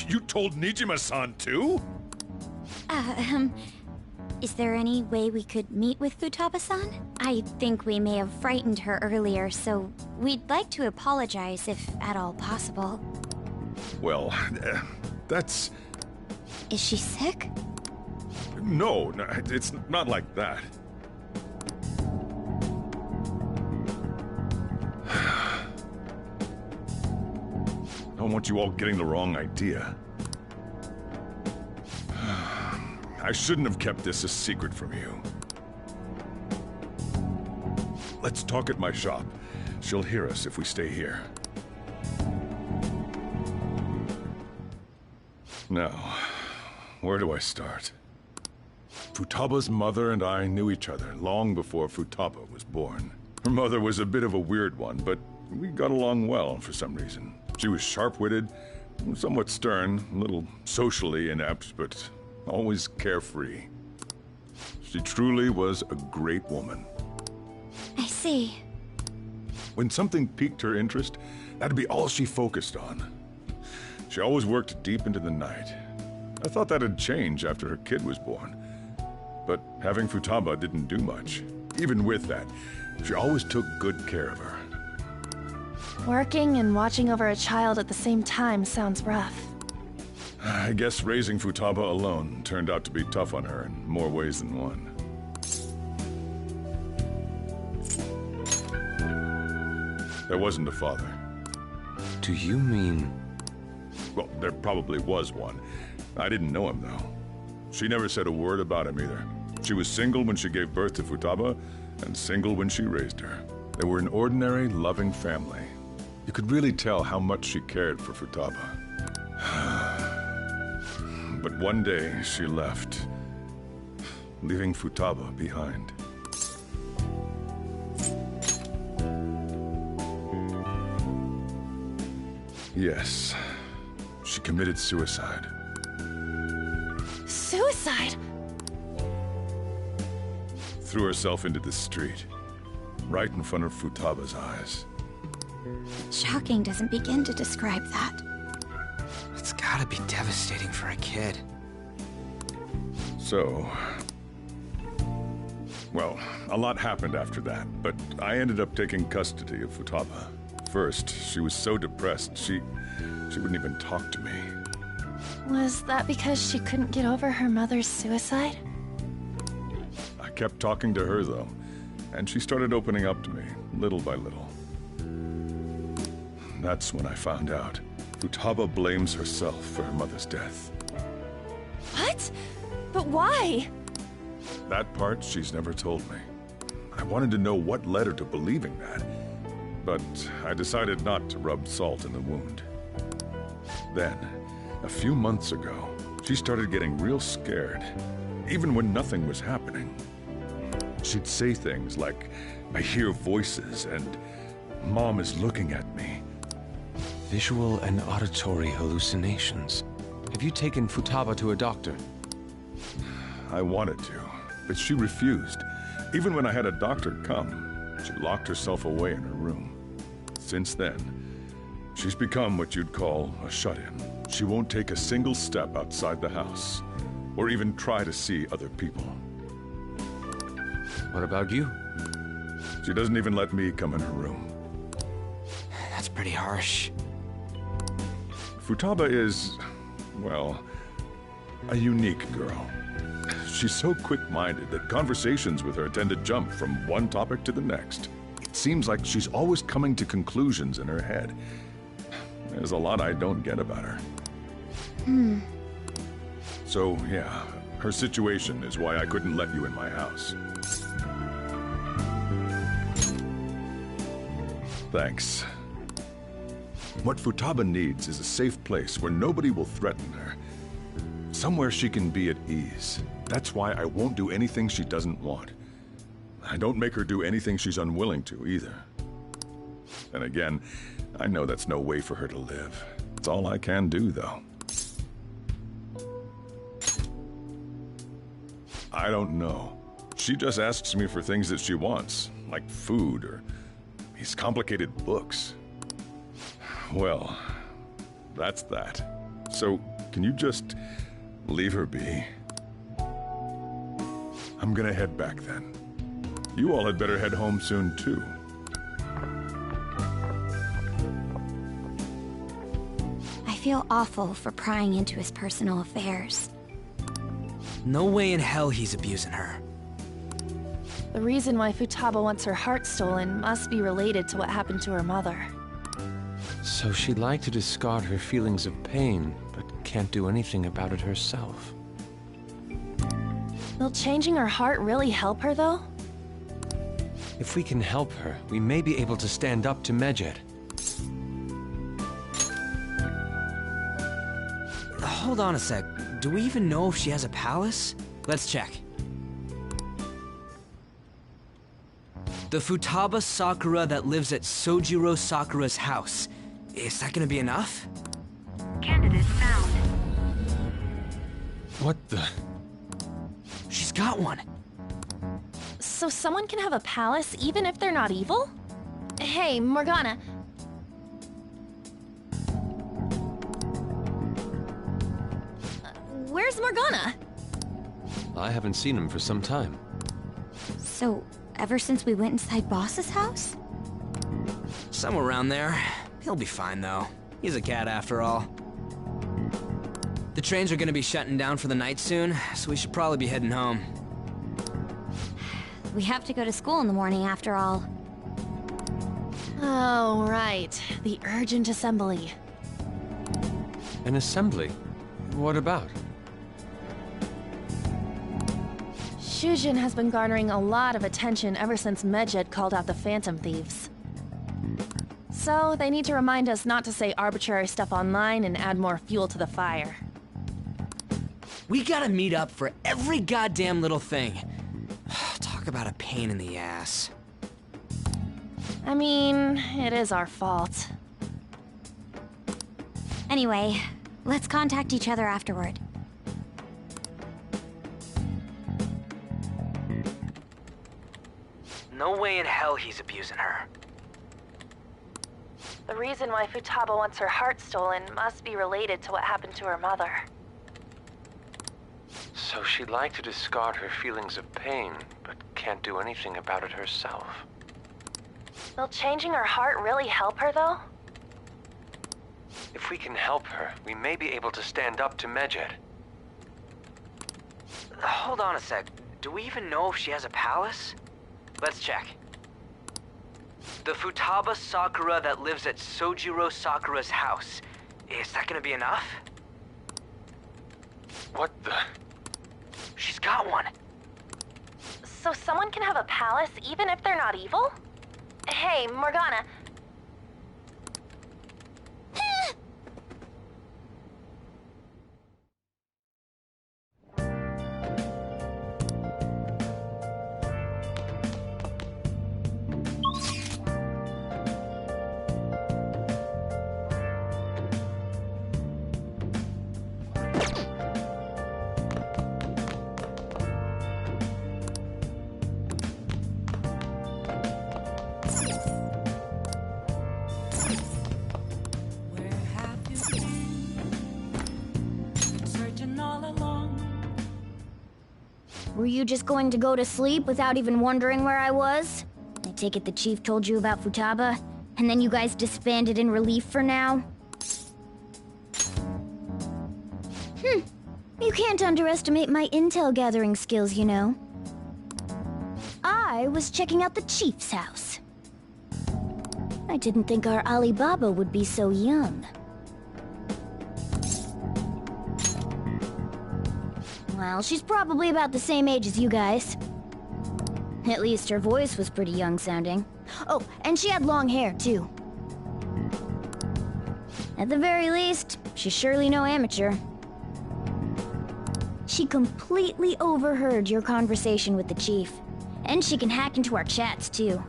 You told Nijima-san too? Is there any way we could meet with Futaba-san? I think we may have frightened her earlier, so we'd like to apologize if at all possible. Well, that's... Is she sick? No, it's not like that. I don't want you all getting the wrong idea. I shouldn't have kept this a secret from you. Let's talk at my shop. She'll hear us if we stay here. Now, where do I start? Futaba's mother and I knew each other long before Futaba was born. Her mother was a bit of a weird one, but we got along well for some reason. She was sharp-witted, somewhat stern, a little socially inept, but always carefree. She truly was a great woman. I see. When something piqued her interest, that'd be all she focused on. She always worked deep into the night. I thought that'd change after her kid was born. but having Futaba didn't do much. Even with that, she always took good care of her. Working and watching over a child at the same time sounds rough. I guess raising Futaba alone turned out to be tough on her in more ways than one. There wasn't a father. Do you mean... Well, there probably was one. I didn't know him, though. She never said a word about him either. She was single when she gave birth to Futaba, and single when she raised her. They were an ordinary, loving family. You could really tell how much she cared for Futaba. But one day, she left, leaving Futaba behind. Yes, she committed suicide. Suicide? Threw herself into the street, right in front of Futaba's eyes. Shocking doesn't begin to describe that. It's gotta be devastating for a kid. So... well, a lot happened after that, but I ended up taking custody of Futaba. First, she was so depressed, she wouldn't even talk to me. Was that because she couldn't get over her mother's suicide? I kept talking to her, though, and she started opening up to me, little by little. That's when I found out. Futaba blames herself for her mother's death. What? But why? That part she's never told me. I wanted to know what led her to believing that, but I decided not to rub salt in the wound. Then, a few months ago, she started getting real scared, even when nothing was happening. She'd say things like, "I hear voices," and "Mom is looking at me." Visual and auditory hallucinations. Have you taken Futaba to a doctor? I wanted to, but she refused. Even when I had a doctor come, she locked herself away in her room. Since then, she's become what you'd call a shut-in. She won't take a single step outside the house, or even try to see other people. What about you? She doesn't even let me come in her room. That's pretty harsh. Futaba is, well, a unique girl. She's so quick-minded that conversations with her tend to jump from one topic to the next. It seems like she's always coming to conclusions in her head. There's a lot I don't get about her. So, yeah, her situation is why I couldn't let you in my house. Thanks. What Futaba needs is a safe place where nobody will threaten her. Somewhere she can be at ease. That's why I won't do anything she doesn't want. I don't make her do anything she's unwilling to, either. And again, I know that's no way for her to live. It's all I can do, though. I don't know. She just asks me for things that she wants, like food or these complicated books. Well, that's that. So, can you just leave her be? I'm gonna head back then. You all had better head home soon, too. I feel awful for prying into his personal affairs. No way in hell he's abusing her. The reason why Futaba wants her heart stolen must be related to what happened to her mother. So she'd like to discard her feelings of pain, but can't do anything about it herself. Will changing her heart really help her, though? If we can help her, we may be able to stand up to Medjed. Hold on a sec. Do we even know if she has a palace? Let's check. The Futaba Sakura that lives at Sojiro Sakura's house. Is that gonna be enough? Candidate found. What the? She's got one. So someone can have a palace even if they're not evil? Hey, Morgana. Where's Morgana? I haven't seen him for some time. So, ever since we went inside Boss's house? Somewhere around there. He'll be fine, though. He's a cat after all. The trains are gonna be shutting down for the night soon, so we should probably be heading home. We have to go to school in the morning after all. Oh, right. The urgent assembly. An assembly? What about? Shujin has been garnering a lot of attention ever since Medjed called out the Phantom Thieves. So, they need to remind us not to say arbitrary stuff online and add more fuel to the fire. We gotta meet up for every goddamn little thing. Talk about a pain in the ass. I mean, it is our fault. Anyway, let's contact each other afterward. No way in hell he's abusing her. The reason why Futaba wants her heart stolen must be related to what happened to her mother. So she'd like to discard her feelings of pain, but can't do anything about it herself. Will changing her heart really help her, though? If we can help her, we may be able to stand up to Medjed. Hold on a sec. Do we even know if she has a palace? Let's check. The Futaba Sakura that lives at Sojiro Sakura's house. Is that gonna be enough? What the? She's got one. So someone can have a palace even if they're not evil? Hey, Morgana. Were you just going to go to sleep without even wondering where I was? I take it the chief told you about Futaba, and then you guys disbanded in relief for now? You can't underestimate my intel gathering skills, you know. I was checking out the chief's house. I didn't think our Alibaba would be so young. Well, she's probably about the same age as you guys. At least her voice was pretty young sounding. Oh, and she had long hair, too. At the very least, she's surely no amateur. She completely overheard your conversation with the chief. And she can hack into our chats, too.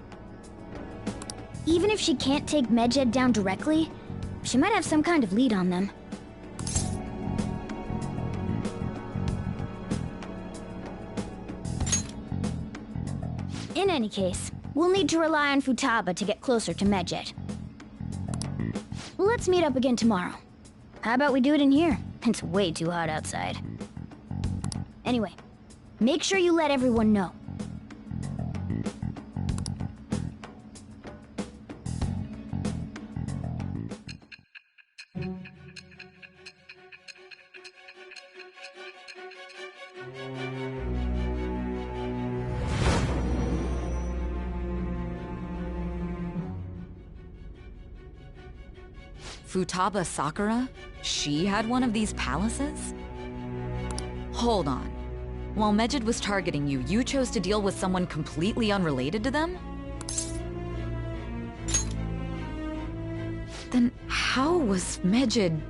Even if she can't take Medjed down directly, she might have some kind of lead on them. In any case, we'll need to rely on Futaba to get closer to Medjed. Let's meet up again tomorrow. How about we do it in here? It's way too hot outside. Anyway, make sure you let everyone know. Futaba Sakura? She had one of these palaces? Hold on. While Medjed was targeting you, you chose to deal with someone completely unrelated to them? Then how was Medjed...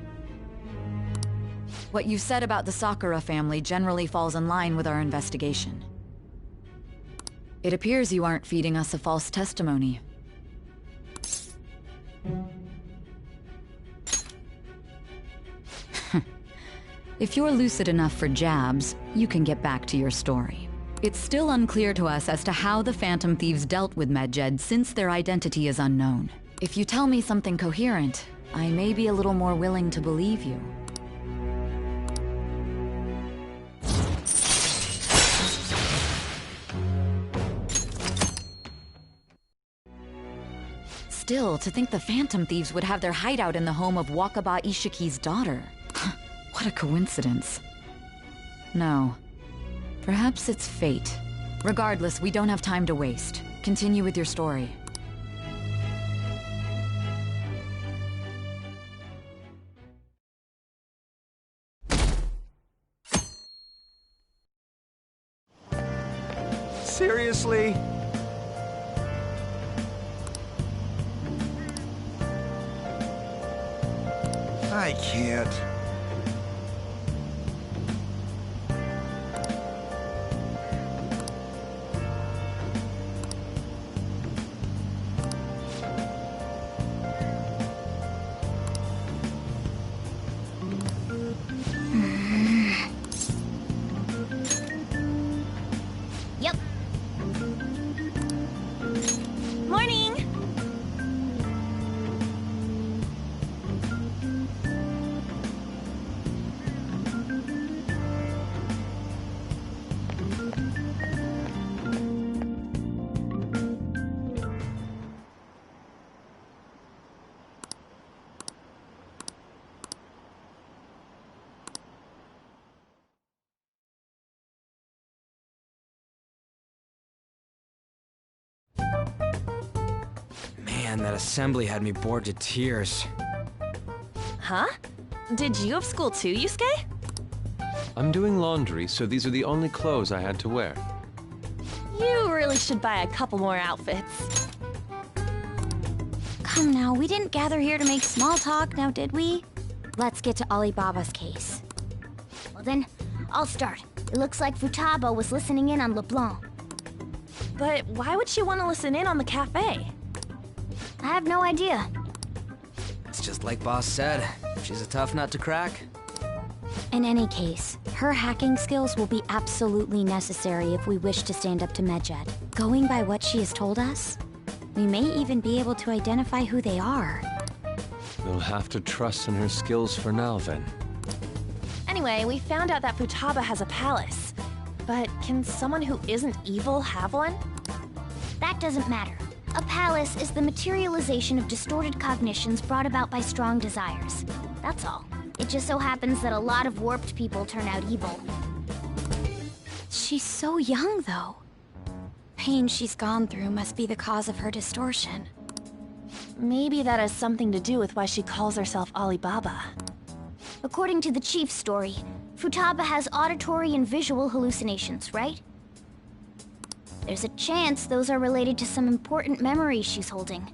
What you said about the Sakura family generally falls in line with our investigation. It appears you aren't feeding us a false testimony. If you're lucid enough for jabs, you can get back to your story. It's still unclear to us as to how the Phantom Thieves dealt with Medjed since their identity is unknown. If you tell me something coherent, I may be a little more willing to believe you. Still, to think the Phantom Thieves would have their hideout in the home of Wakaba Ishiki's daughter. What a coincidence. No. Perhaps it's fate. Regardless, we don't have time to waste. Continue with your story. Seriously? I can't. Yep. Morning! Man, that assembly had me bored to tears. Huh? Did you have school too, Yusuke? I'm doing laundry, so these are the only clothes I had to wear. You really should buy a couple more outfits. Come now, we didn't gather here to make small talk, now did we? Let's get to Alibaba's case. Well then, I'll start. It looks like Futaba was listening in on LeBlanc. But why would she want to listen in on the cafe? I have no idea. It's just like Boss said. She's a tough nut to crack. In any case, her hacking skills will be absolutely necessary if we wish to stand up to Medjed. Going by what she has told us, we may even be able to identify who they are. We'll have to trust in her skills for now, then. Anyway, we found out that Futaba has a palace. But can someone who isn't evil have one? That doesn't matter. A palace is the materialization of distorted cognitions brought about by strong desires. That's all. It just so happens that a lot of warped people turn out evil. She's so young, though. Pain she's gone through must be the cause of her distortion. Maybe that has something to do with why she calls herself Alibaba. According to the chief's story, Futaba has auditory and visual hallucinations, right? There's a chance those are related to some important memories she's holding.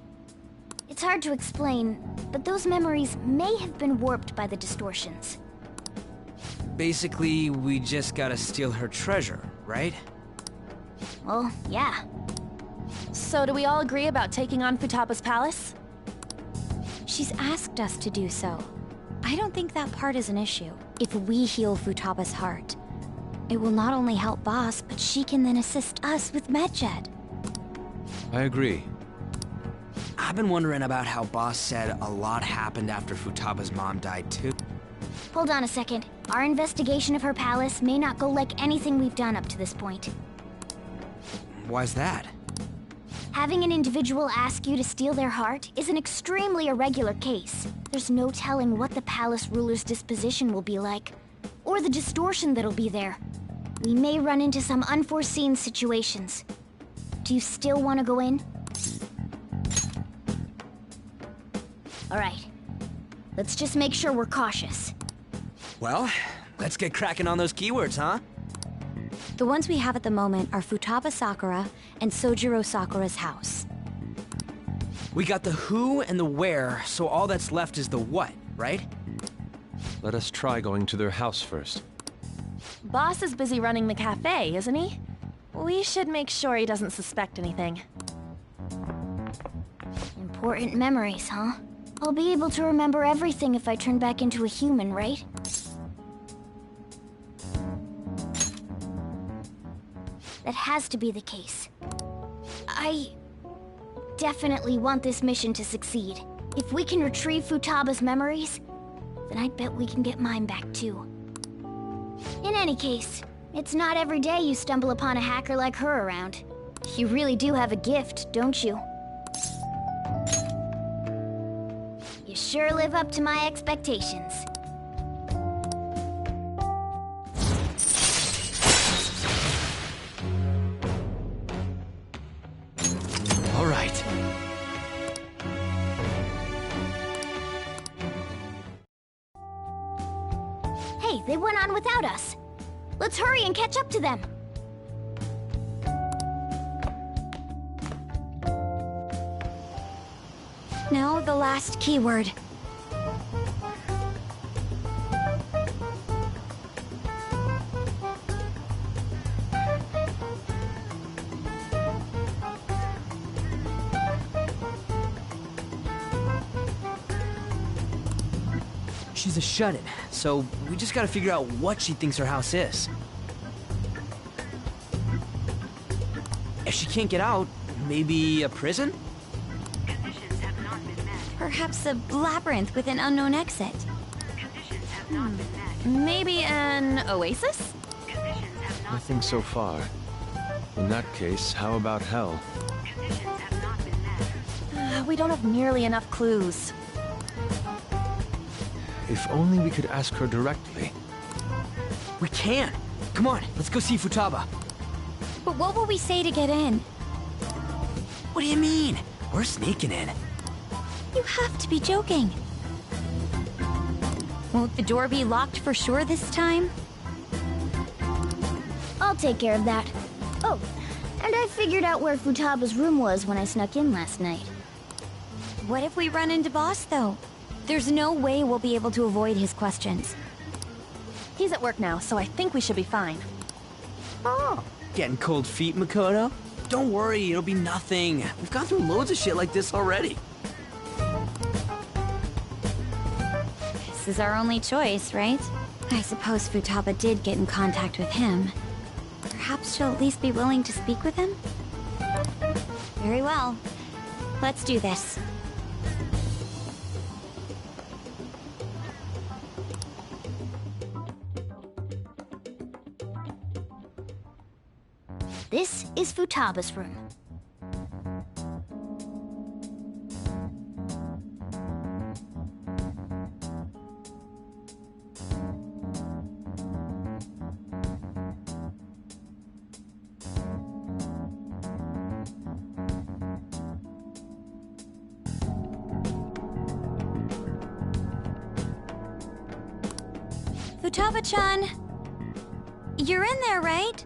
It's hard to explain, but those memories may have been warped by the distortions. Basically, we just gotta steal her treasure, right? Well, yeah. So do we all agree about taking on Futaba's palace? She's asked us to do so. I don't think that part is an issue. If we heal Futaba's heart, it will not only help Boss, but she can then assist us with Medjed. I agree. I've been wondering about how Boss said a lot happened after Futaba's mom died too. Hold on a second. Our investigation of her palace may not go like anything we've done up to this point. Why's that? Having an individual ask you to steal their heart is an extremely irregular case. There's no telling what the palace ruler's disposition will be like, or the distortion that'll be there. We may run into some unforeseen situations. Do you still want to go in? Alright. Let's just make sure we're cautious. Well, let's get cracking on those keywords, huh? The ones we have at the moment are Futaba Sakura and Sojiro Sakura's house. We got the who and the where, so all that's left is the what, right? Let us try going to their house first. Boss is busy running the cafe, isn't he? We should make sure he doesn't suspect anything. Important memories, huh? I'll be able to remember everything if I turn back into a human, right? That has to be the case. I definitely want this mission to succeed. If we can retrieve Futaba's memories, then I bet we can get mine back too. In any case, it's not every day you stumble upon a hacker like her around. You really do have a gift, don't you? You sure live up to my expectations. All right. Hey, they went on without us. Let's hurry and catch up to them. Now the last keyword. She's a shut-in, so we just gotta figure out what she thinks her house is. If she can't get out, maybe a prison? Perhaps a labyrinth with an unknown exit. Maybe an oasis? Nothing so far. In that case, how about hell? We don't have nearly enough clues. If only we could ask her directly. We can! Come on, let's go see Futaba. But what will we say to get in? What do you mean? We're sneaking in. You have to be joking. Won't the door be locked for sure this time? I'll take care of that. Oh, and I figured out where Futaba's room was when I snuck in last night. What if we run into Boss, though? There's no way we'll be able to avoid his questions. He's at work now, so I think we should be fine. Oh, getting cold feet, Makoto? Don't worry, it'll be nothing. We've gone through loads of shit like this already. This is our only choice, right? I suppose Futaba did get in contact with him. Perhaps she'll at least be willing to speak with him? Very well. Let's do this. This is Futaba's room. Futaba-chan! You're in there, right?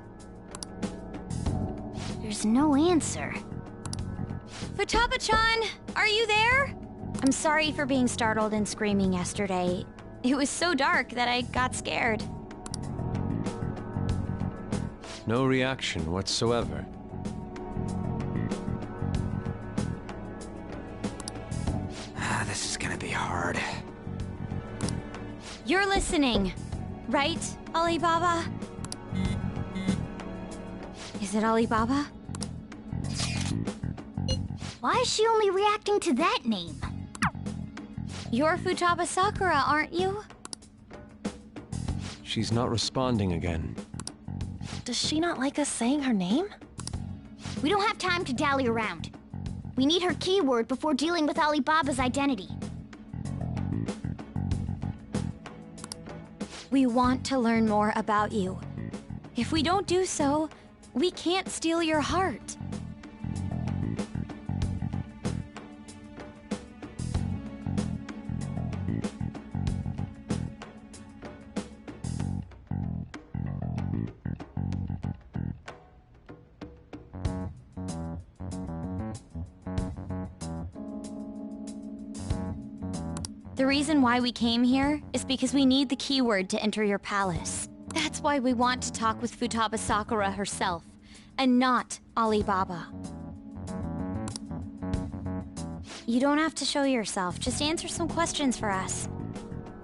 There's no answer. Futaba-chan! Are you there? I'm sorry for being startled and screaming yesterday. It was so dark that I got scared. No reaction whatsoever. This is gonna be hard. You're listening, right, Alibaba? Is it Alibaba? Why is she only reacting to that name? You're Futaba Sakura, aren't you? She's not responding again. Does she not like us saying her name? We don't have time to dally around. We need her keyword before dealing with Alibaba's identity. We want to learn more about you. If we don't do so, we can't steal your heart. The reason why we came here is because we need the keyword to enter your palace. That's why we want to talk with Futaba Sakura herself, and not Alibaba. You don't have to show yourself, just answer some questions for us.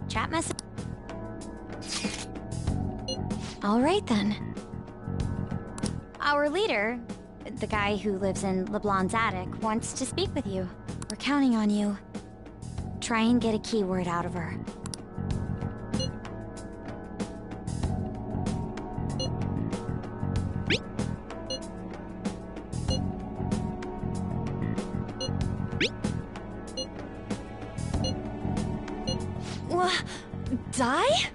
Chat message. All right then. Our leader, the guy who lives in LeBlanc's attic, wants to speak with you. We're counting on you. Try and get a keyword out of her. to... die?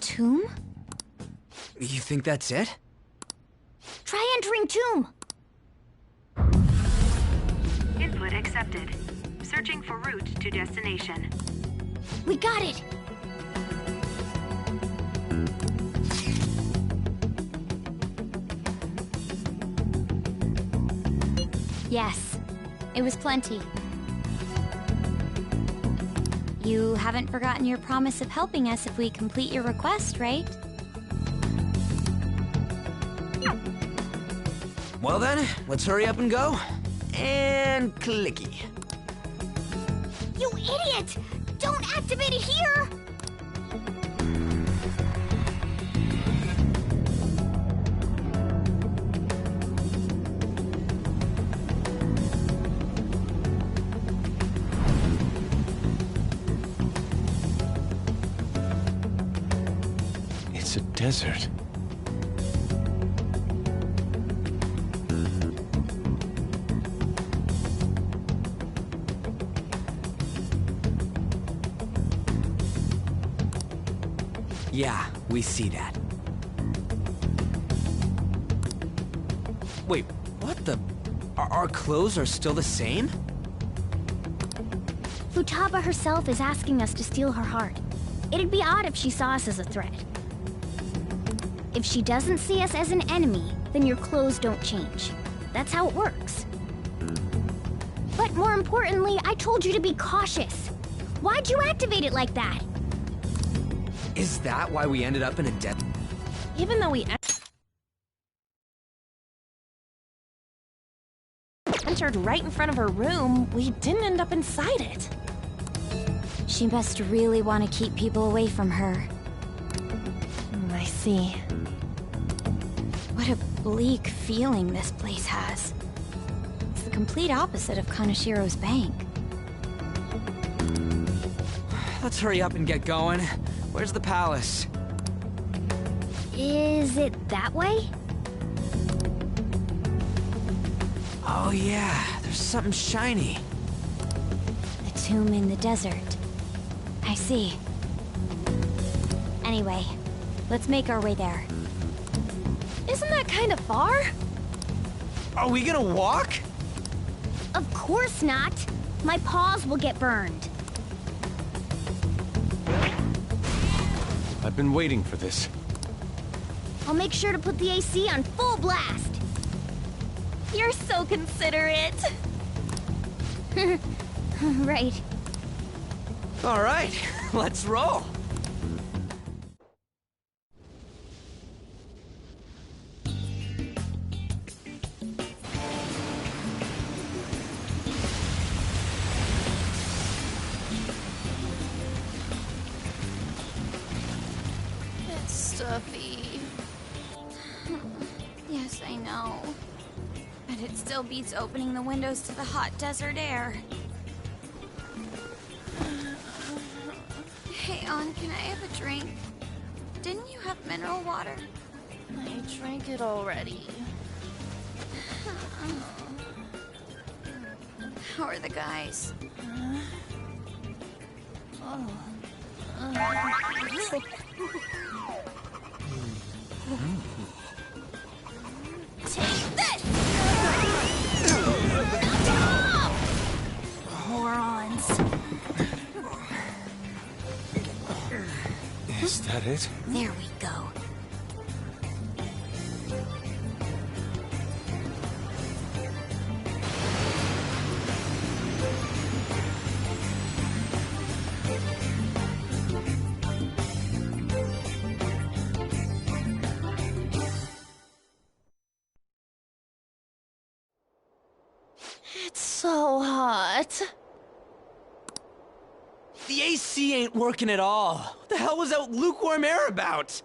Tomb? You think that's it? Try entering tomb! Input accepted. Searching for route to destination. We got it! Yes, it was plenty. You haven't forgotten your promise of helping us if we complete your request, right? Well then, let's hurry up and go. And clicky. You idiot! Don't activate it here! It's a desert. Yeah, we see that. Wait, what the... Our clothes are still the same? Futaba herself is asking us to steal her heart. It'd be odd if she saw us as a threat. If she doesn't see us as an enemy, then your clothes don't change. That's how it works. But more importantly, I told you to be cautious. Why'd you activate it like that? Is that why we ended up in a dead... Even though we entered right in front of her room, we didn't end up inside it. She must really want to keep people away from her. I see. What a bleak feeling this place has. It's the complete opposite of Kanashiro's bank. Let's hurry up and get going. Where's the palace? Is it that way? Oh yeah, there's something shiny. The tomb in the desert. I see. Anyway, let's make our way there. Isn't that kind of far? Are we gonna walk? Of course not. My paws will get burned. I've been waiting for this. I'll make sure to put the AC on full blast. You're so considerate. Right. All right, let's roll. It's stuffy. Yes, I know. But it still beats opening the windows to the hot desert air. Hey, Ann, can I have a drink? Didn't you have mineral water? I drank it already. How are the guys? Take this! Morons. Is that it? There we go. It's so hot. The AC ain't working at all. What the hell was that lukewarm air about?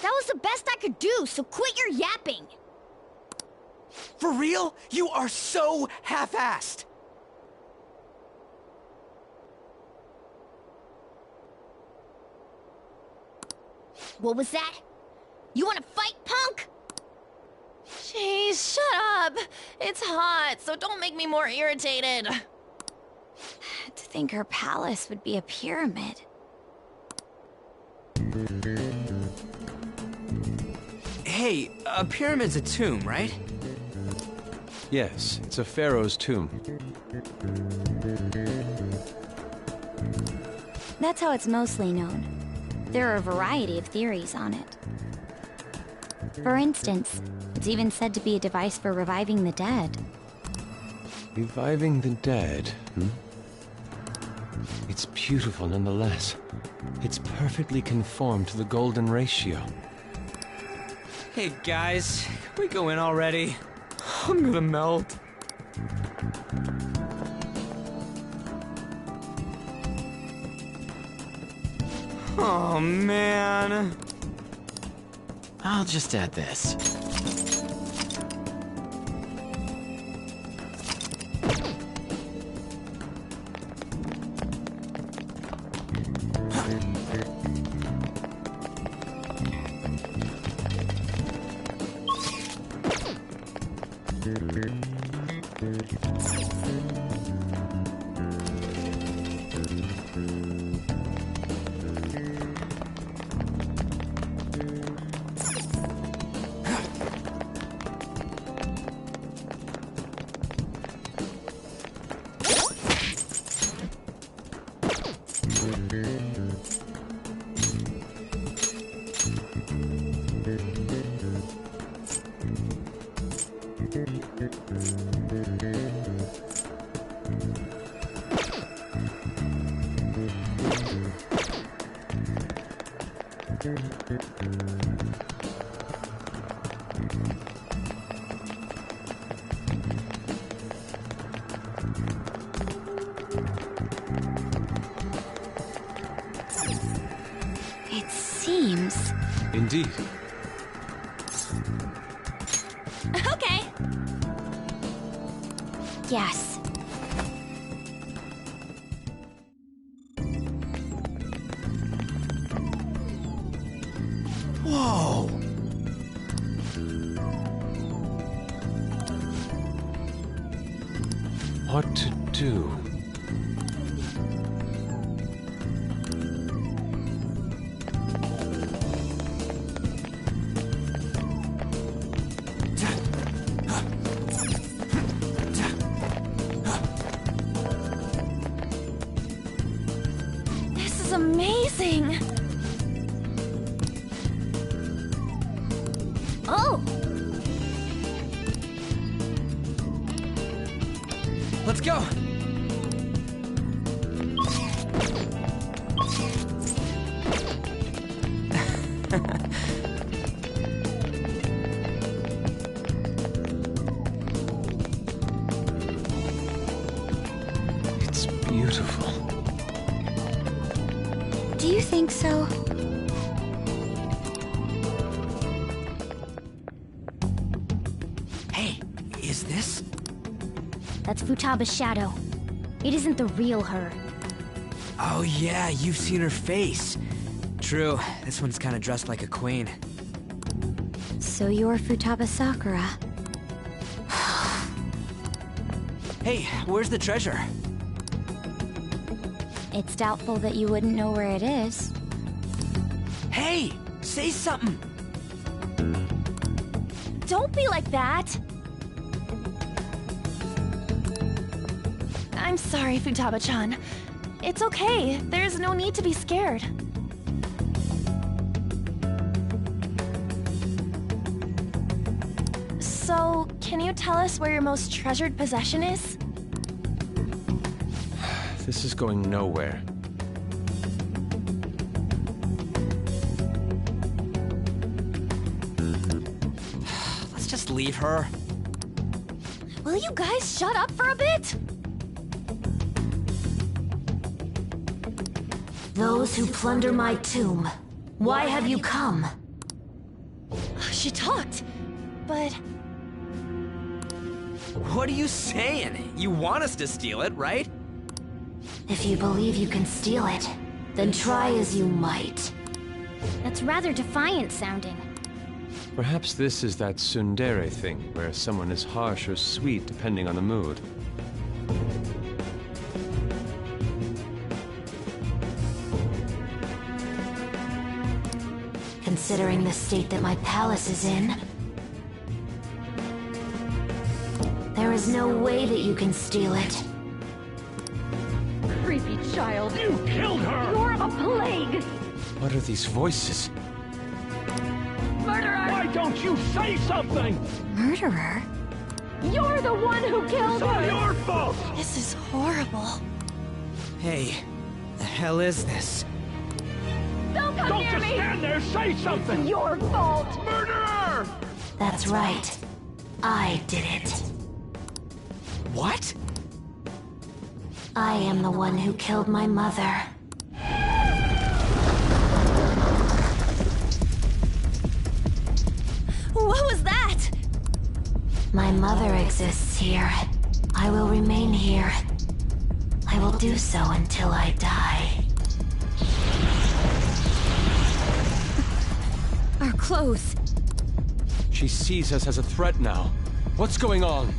That was the best I could do, so quit your yapping. For real? You are so half-assed. What was that? You wanna fight, punk? Jeez, shut up. It's hot, so don't make me more irritated. To think her palace would be a pyramid. Hey, a pyramid's a tomb, right? Yes, it's a pharaoh's tomb. That's how it's mostly known. There are a variety of theories on it. For instance, it's even said to be a device for reviving the dead. Reviving the dead, It's beautiful nonetheless. It's perfectly conformed to the golden ratio. Hey guys, can we go in already? I'm gonna melt. Oh man. I'll just add this. It seems... Indeed. Okay. Yes. Whoa! What to do? This is amazing. Oh! Let's go! It's beautiful. Do you think so? Hey, is this? That's Futaba's shadow. It isn't the real her. Oh yeah, you've seen her face. True, this one's kinda dressed like a queen. So you're Futaba Sakura. Hey, where's the treasure? It's doubtful that you wouldn't know where it is. Hey, say something! Don't be like that. I'm sorry, Futaba-chan. It's okay. There's no need to be scared. So, can you tell us where your most treasured possession is? This is going nowhere. Let's just leave her. Will you guys shut up for a bit? Those who plunder my tomb, why have you come? She talked, but... What are you saying? You want us to steal it, right? If you believe you can steal it, then try as you might. That's rather defiant sounding. Perhaps this is that tsundere thing, where someone is harsh or sweet depending on the mood. Considering the state that my palace is in, there is no way that you can steal it. Creepy child. You killed her! You're a plague! What are these voices? Murderer! Why don't you say something? Murderer? You're the one who killed her! It's all your fault! This is horrible. Hey, the hell is this? Don't come Don't near just me! stand there, say something! It's your fault! Murderer! That's right. I did it. What? I am the one who killed my mother. What was that? My mother exists here. I will remain here. I will do so until I die. Our clothes. She sees us as a threat now. What's going on?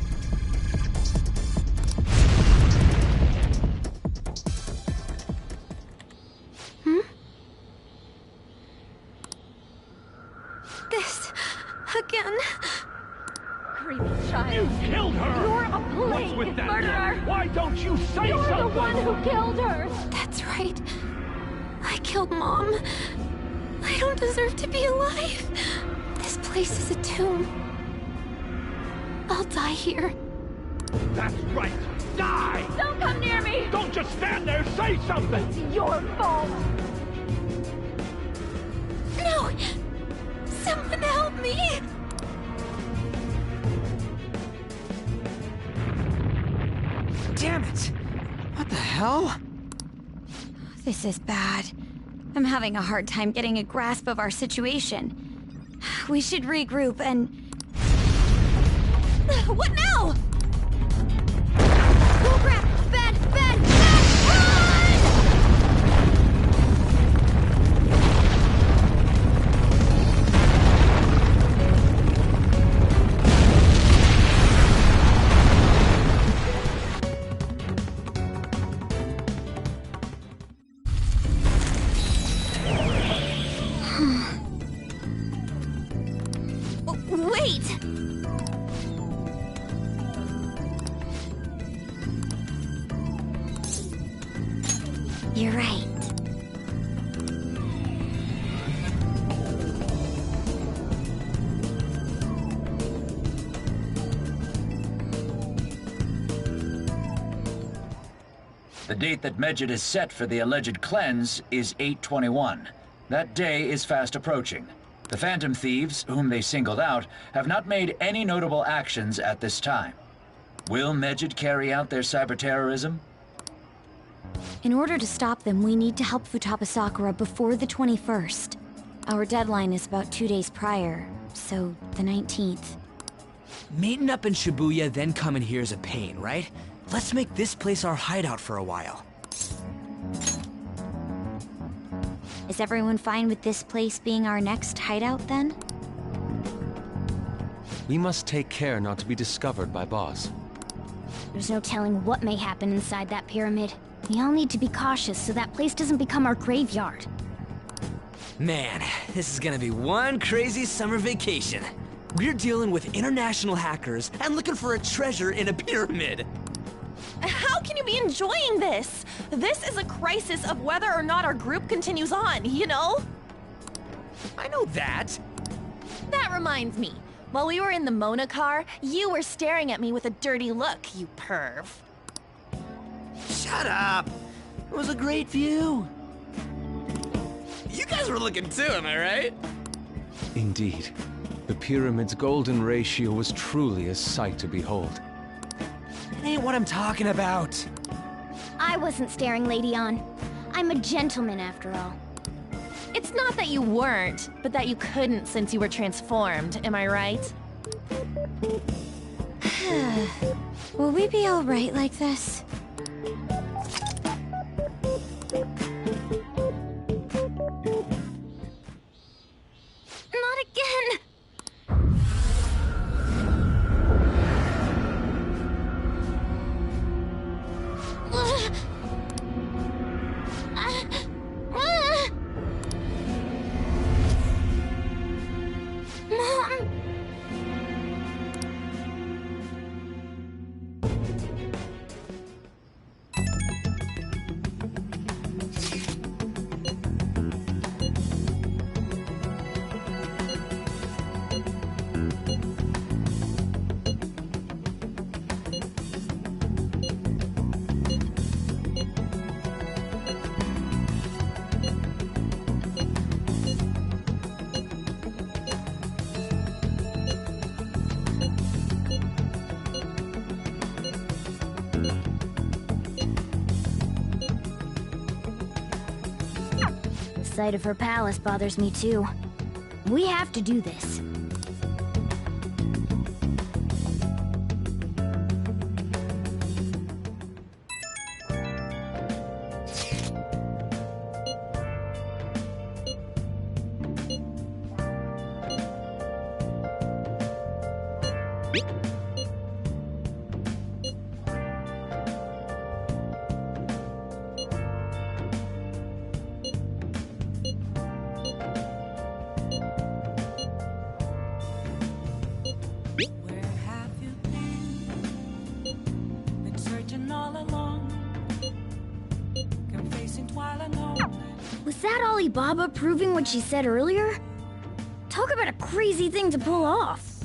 This... again... Creepy child. You killed her! You're a plague, What's with that? murderer! Why don't you say You're something? the one who killed her! That's right. I killed Mom. I don't deserve to be alive. This place is a tomb. I'll die here. That's right. Die! Don't come near me! Don't just stand there, say something! It's your fault! No! Someone help me! Damn it! What the hell? This is bad. I'm having a hard time getting a grasp of our situation. We should regroup and... What now? Oh crap! Bad! Bad! Bad! Wait! You're right. The date that Medjed is set for the alleged cleanse is 8/21. That day is fast approaching. The Phantom Thieves, whom they singled out, have not made any notable actions at this time. Will Medjed carry out their cyber-terrorism? In order to stop them, we need to help Futaba Sakura before the 21st. Our deadline is about 2 days prior, so the 19th. Meeting up in Shibuya, then coming here is a pain, right? Let's make this place our hideout for a while. Is everyone fine with this place being our next hideout, then? We must take care not to be discovered by Boss. There's no telling what may happen inside that pyramid. We all need to be cautious so that place doesn't become our graveyard. Man, this is gonna be one crazy summer vacation. We're dealing with international hackers and looking for a treasure in a pyramid. How can you be enjoying this? This is a crisis of whether or not our group continues on, you know? I know that. That reminds me. While we were in the Mona car, you were staring at me with a dirty look, you perv. Shut up! It was a great view. You guys were looking too, am I right? Indeed. The pyramid's golden ratio was truly a sight to behold. That ain't what I'm talking about. I wasn't staring Lady On. I'm a gentleman after all. It's not that you weren't, but that you couldn't since you were transformed, am I right? Will we be alright like this? sight of her palace bothers me too. We have to do this. Was that Alibaba proving what she said earlier? Talk about a crazy thing to pull off.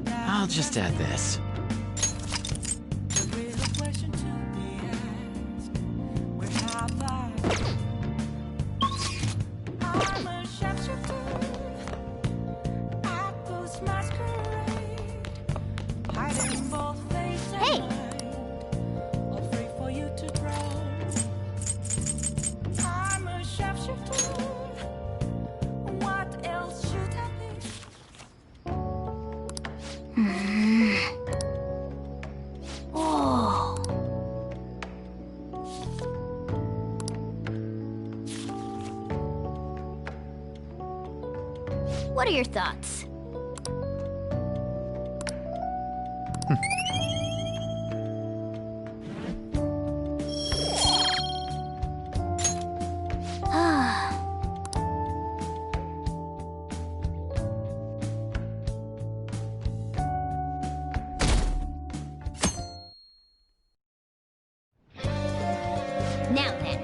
I'll just add this. What are your thoughts? Now then.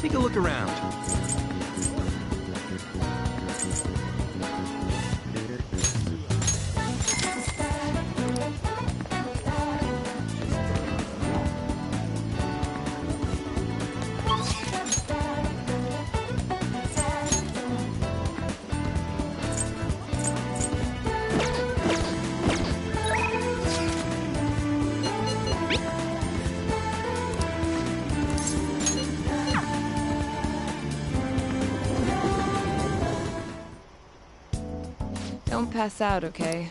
Take a look around. Don't pass out, okay?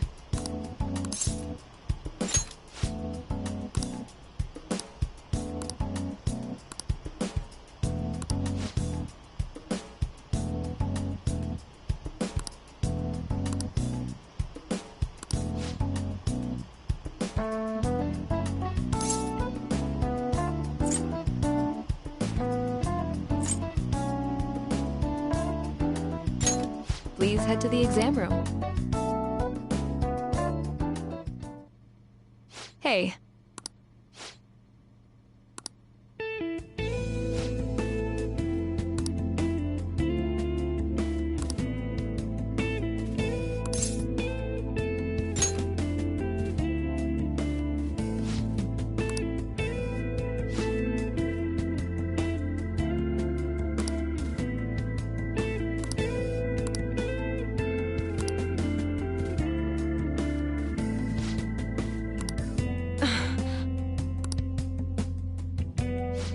Please head to the exam room. Hey.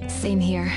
Same here.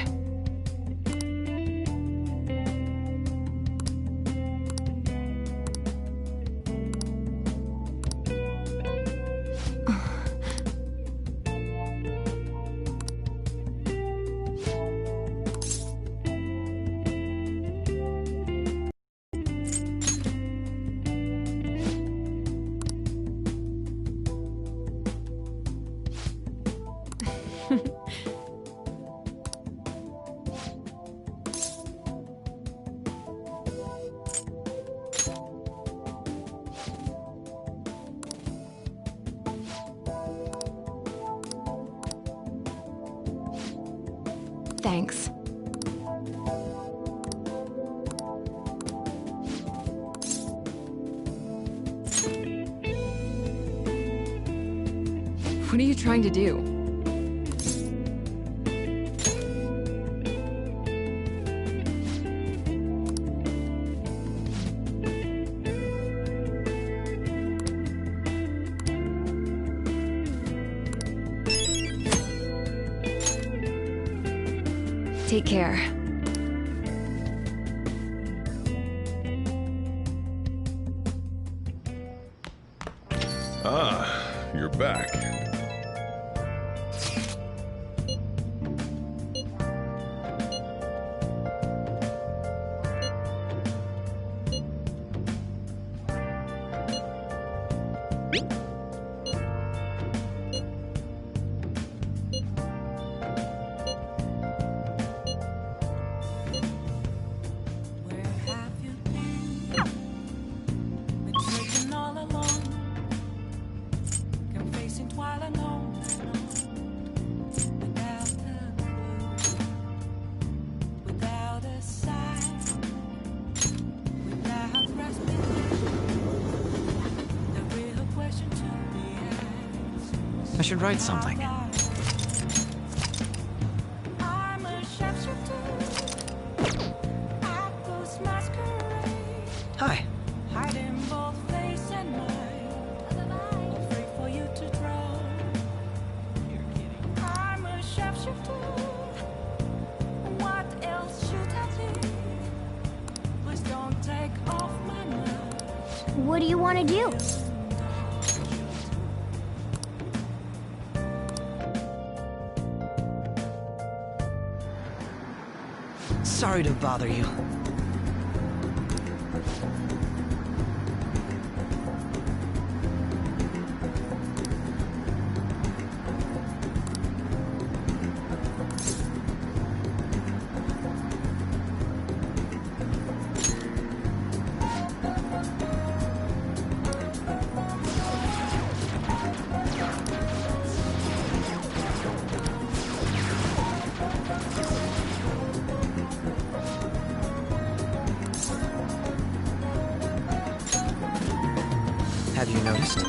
Thanks. What are you trying to do? Take care. Ah, you're back. I should write something. Hi. What do you want to do? Sorry to bother you. Have you noticed?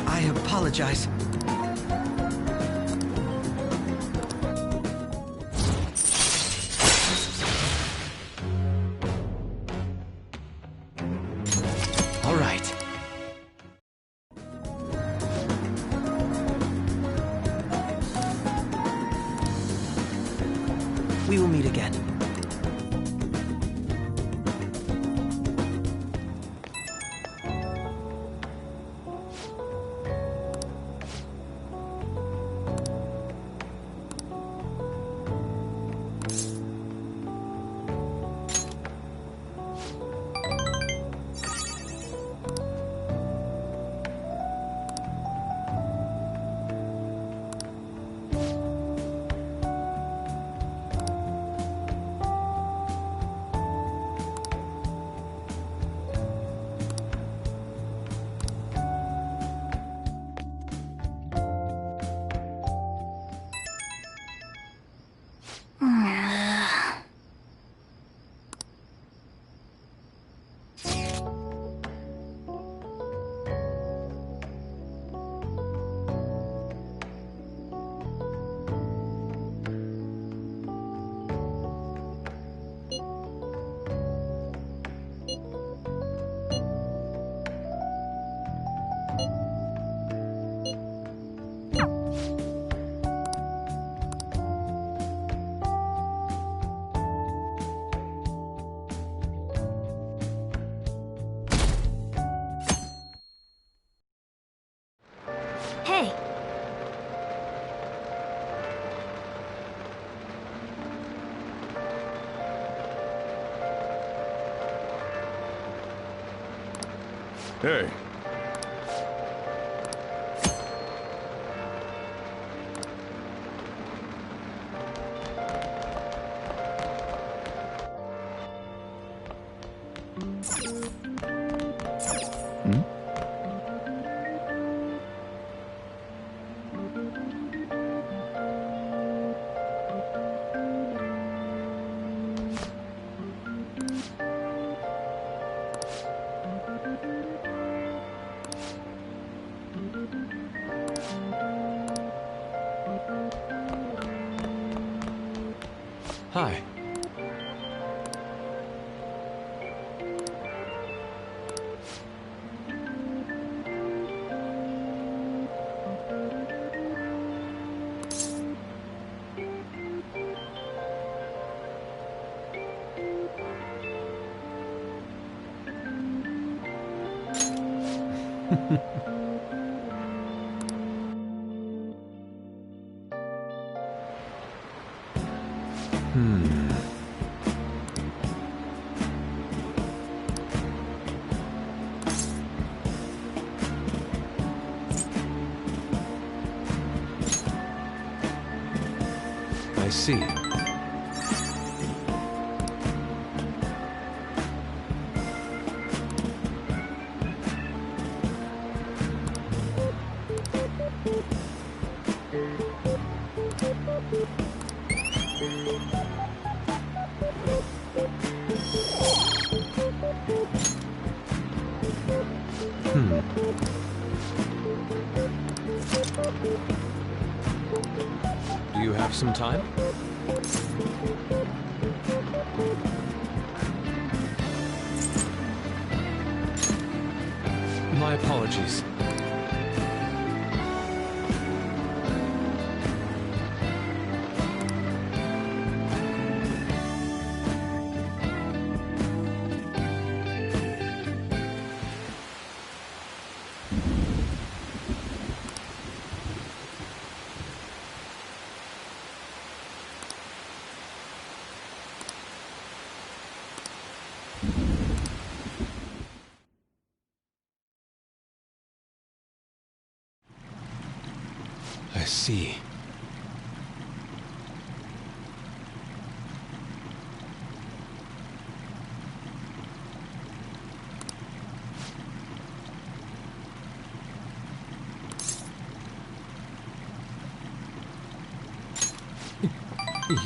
I apologize. All right. We will meet again. Hey. Hi. I see. Do you have some time? My apologies. I see.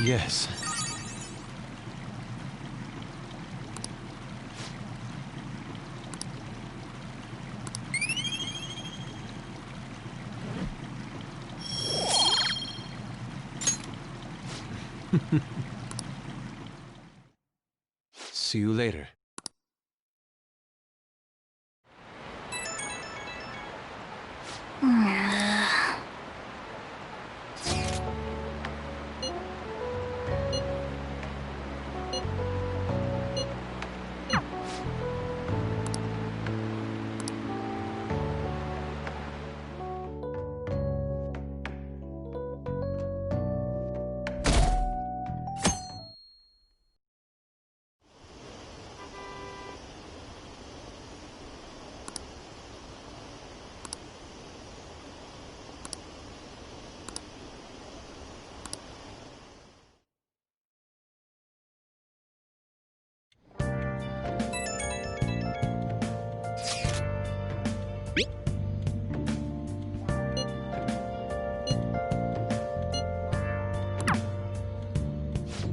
Yes. See you later.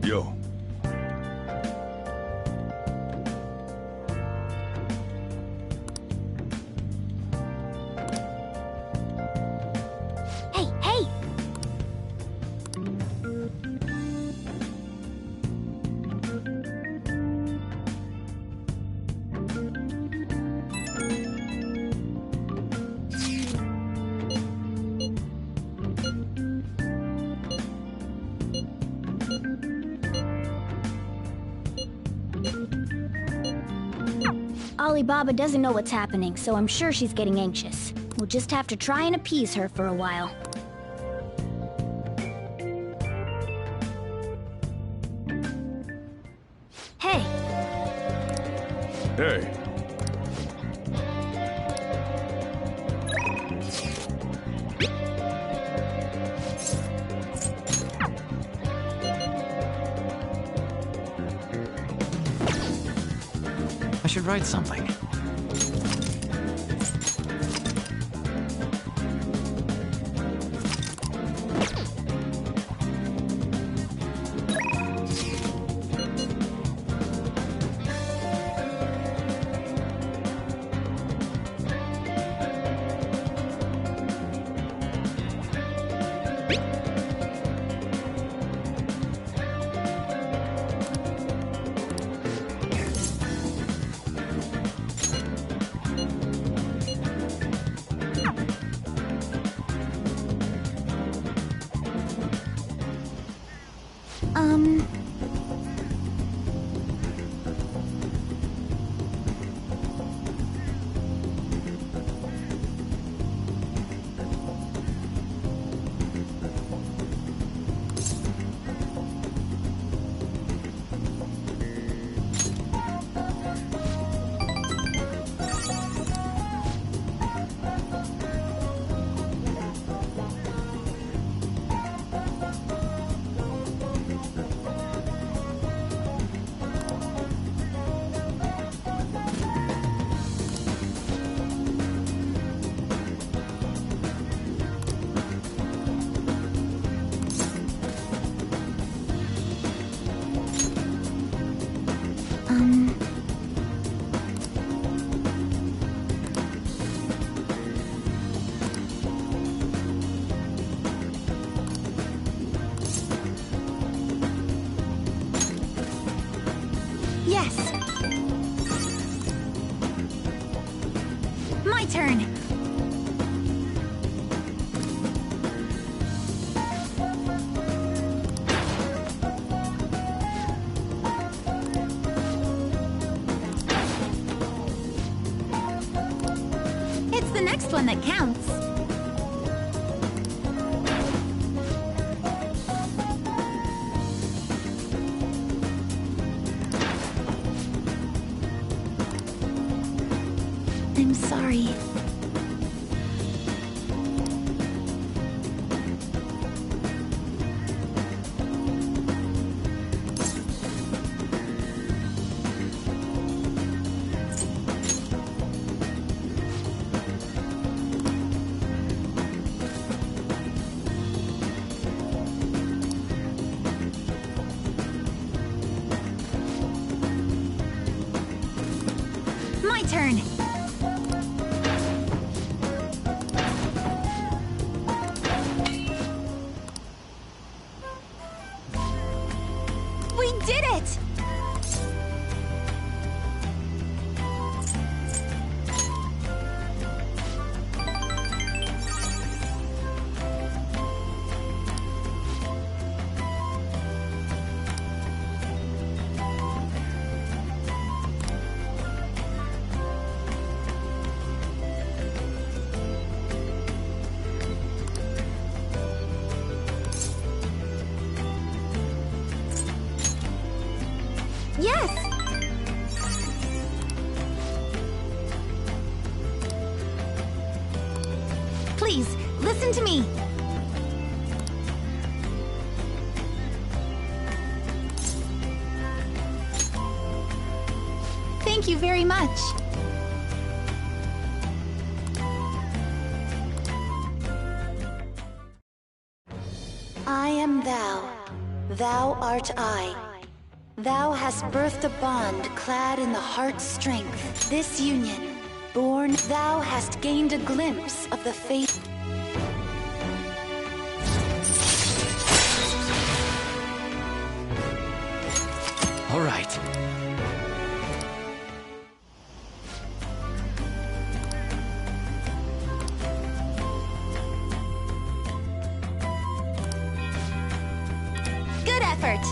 Yo. Hey, hey! Alibaba doesn't know what's happening, so I'm sure she's getting anxious. We'll just have to try and appease her for a while. Hey! Hey. should write something. Yes. My turn. It's the next one that counts. I'm sorry. My turn. We did it! Yes! Please, listen to me. Thank you very much. I am thou. Thou art I. Thou hast birthed a bond clad in the heart's strength. This union, born, thou hast gained a glimpse of the faith. All right. Good effort.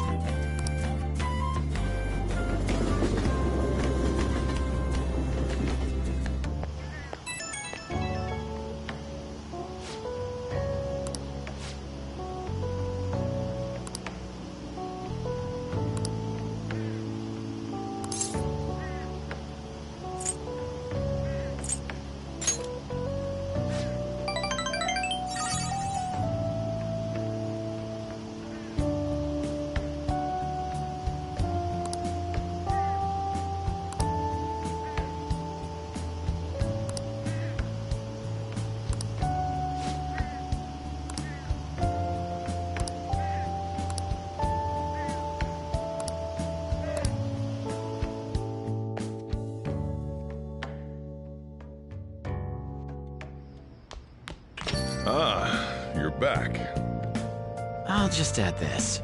Ah, you're back. I'll just add this.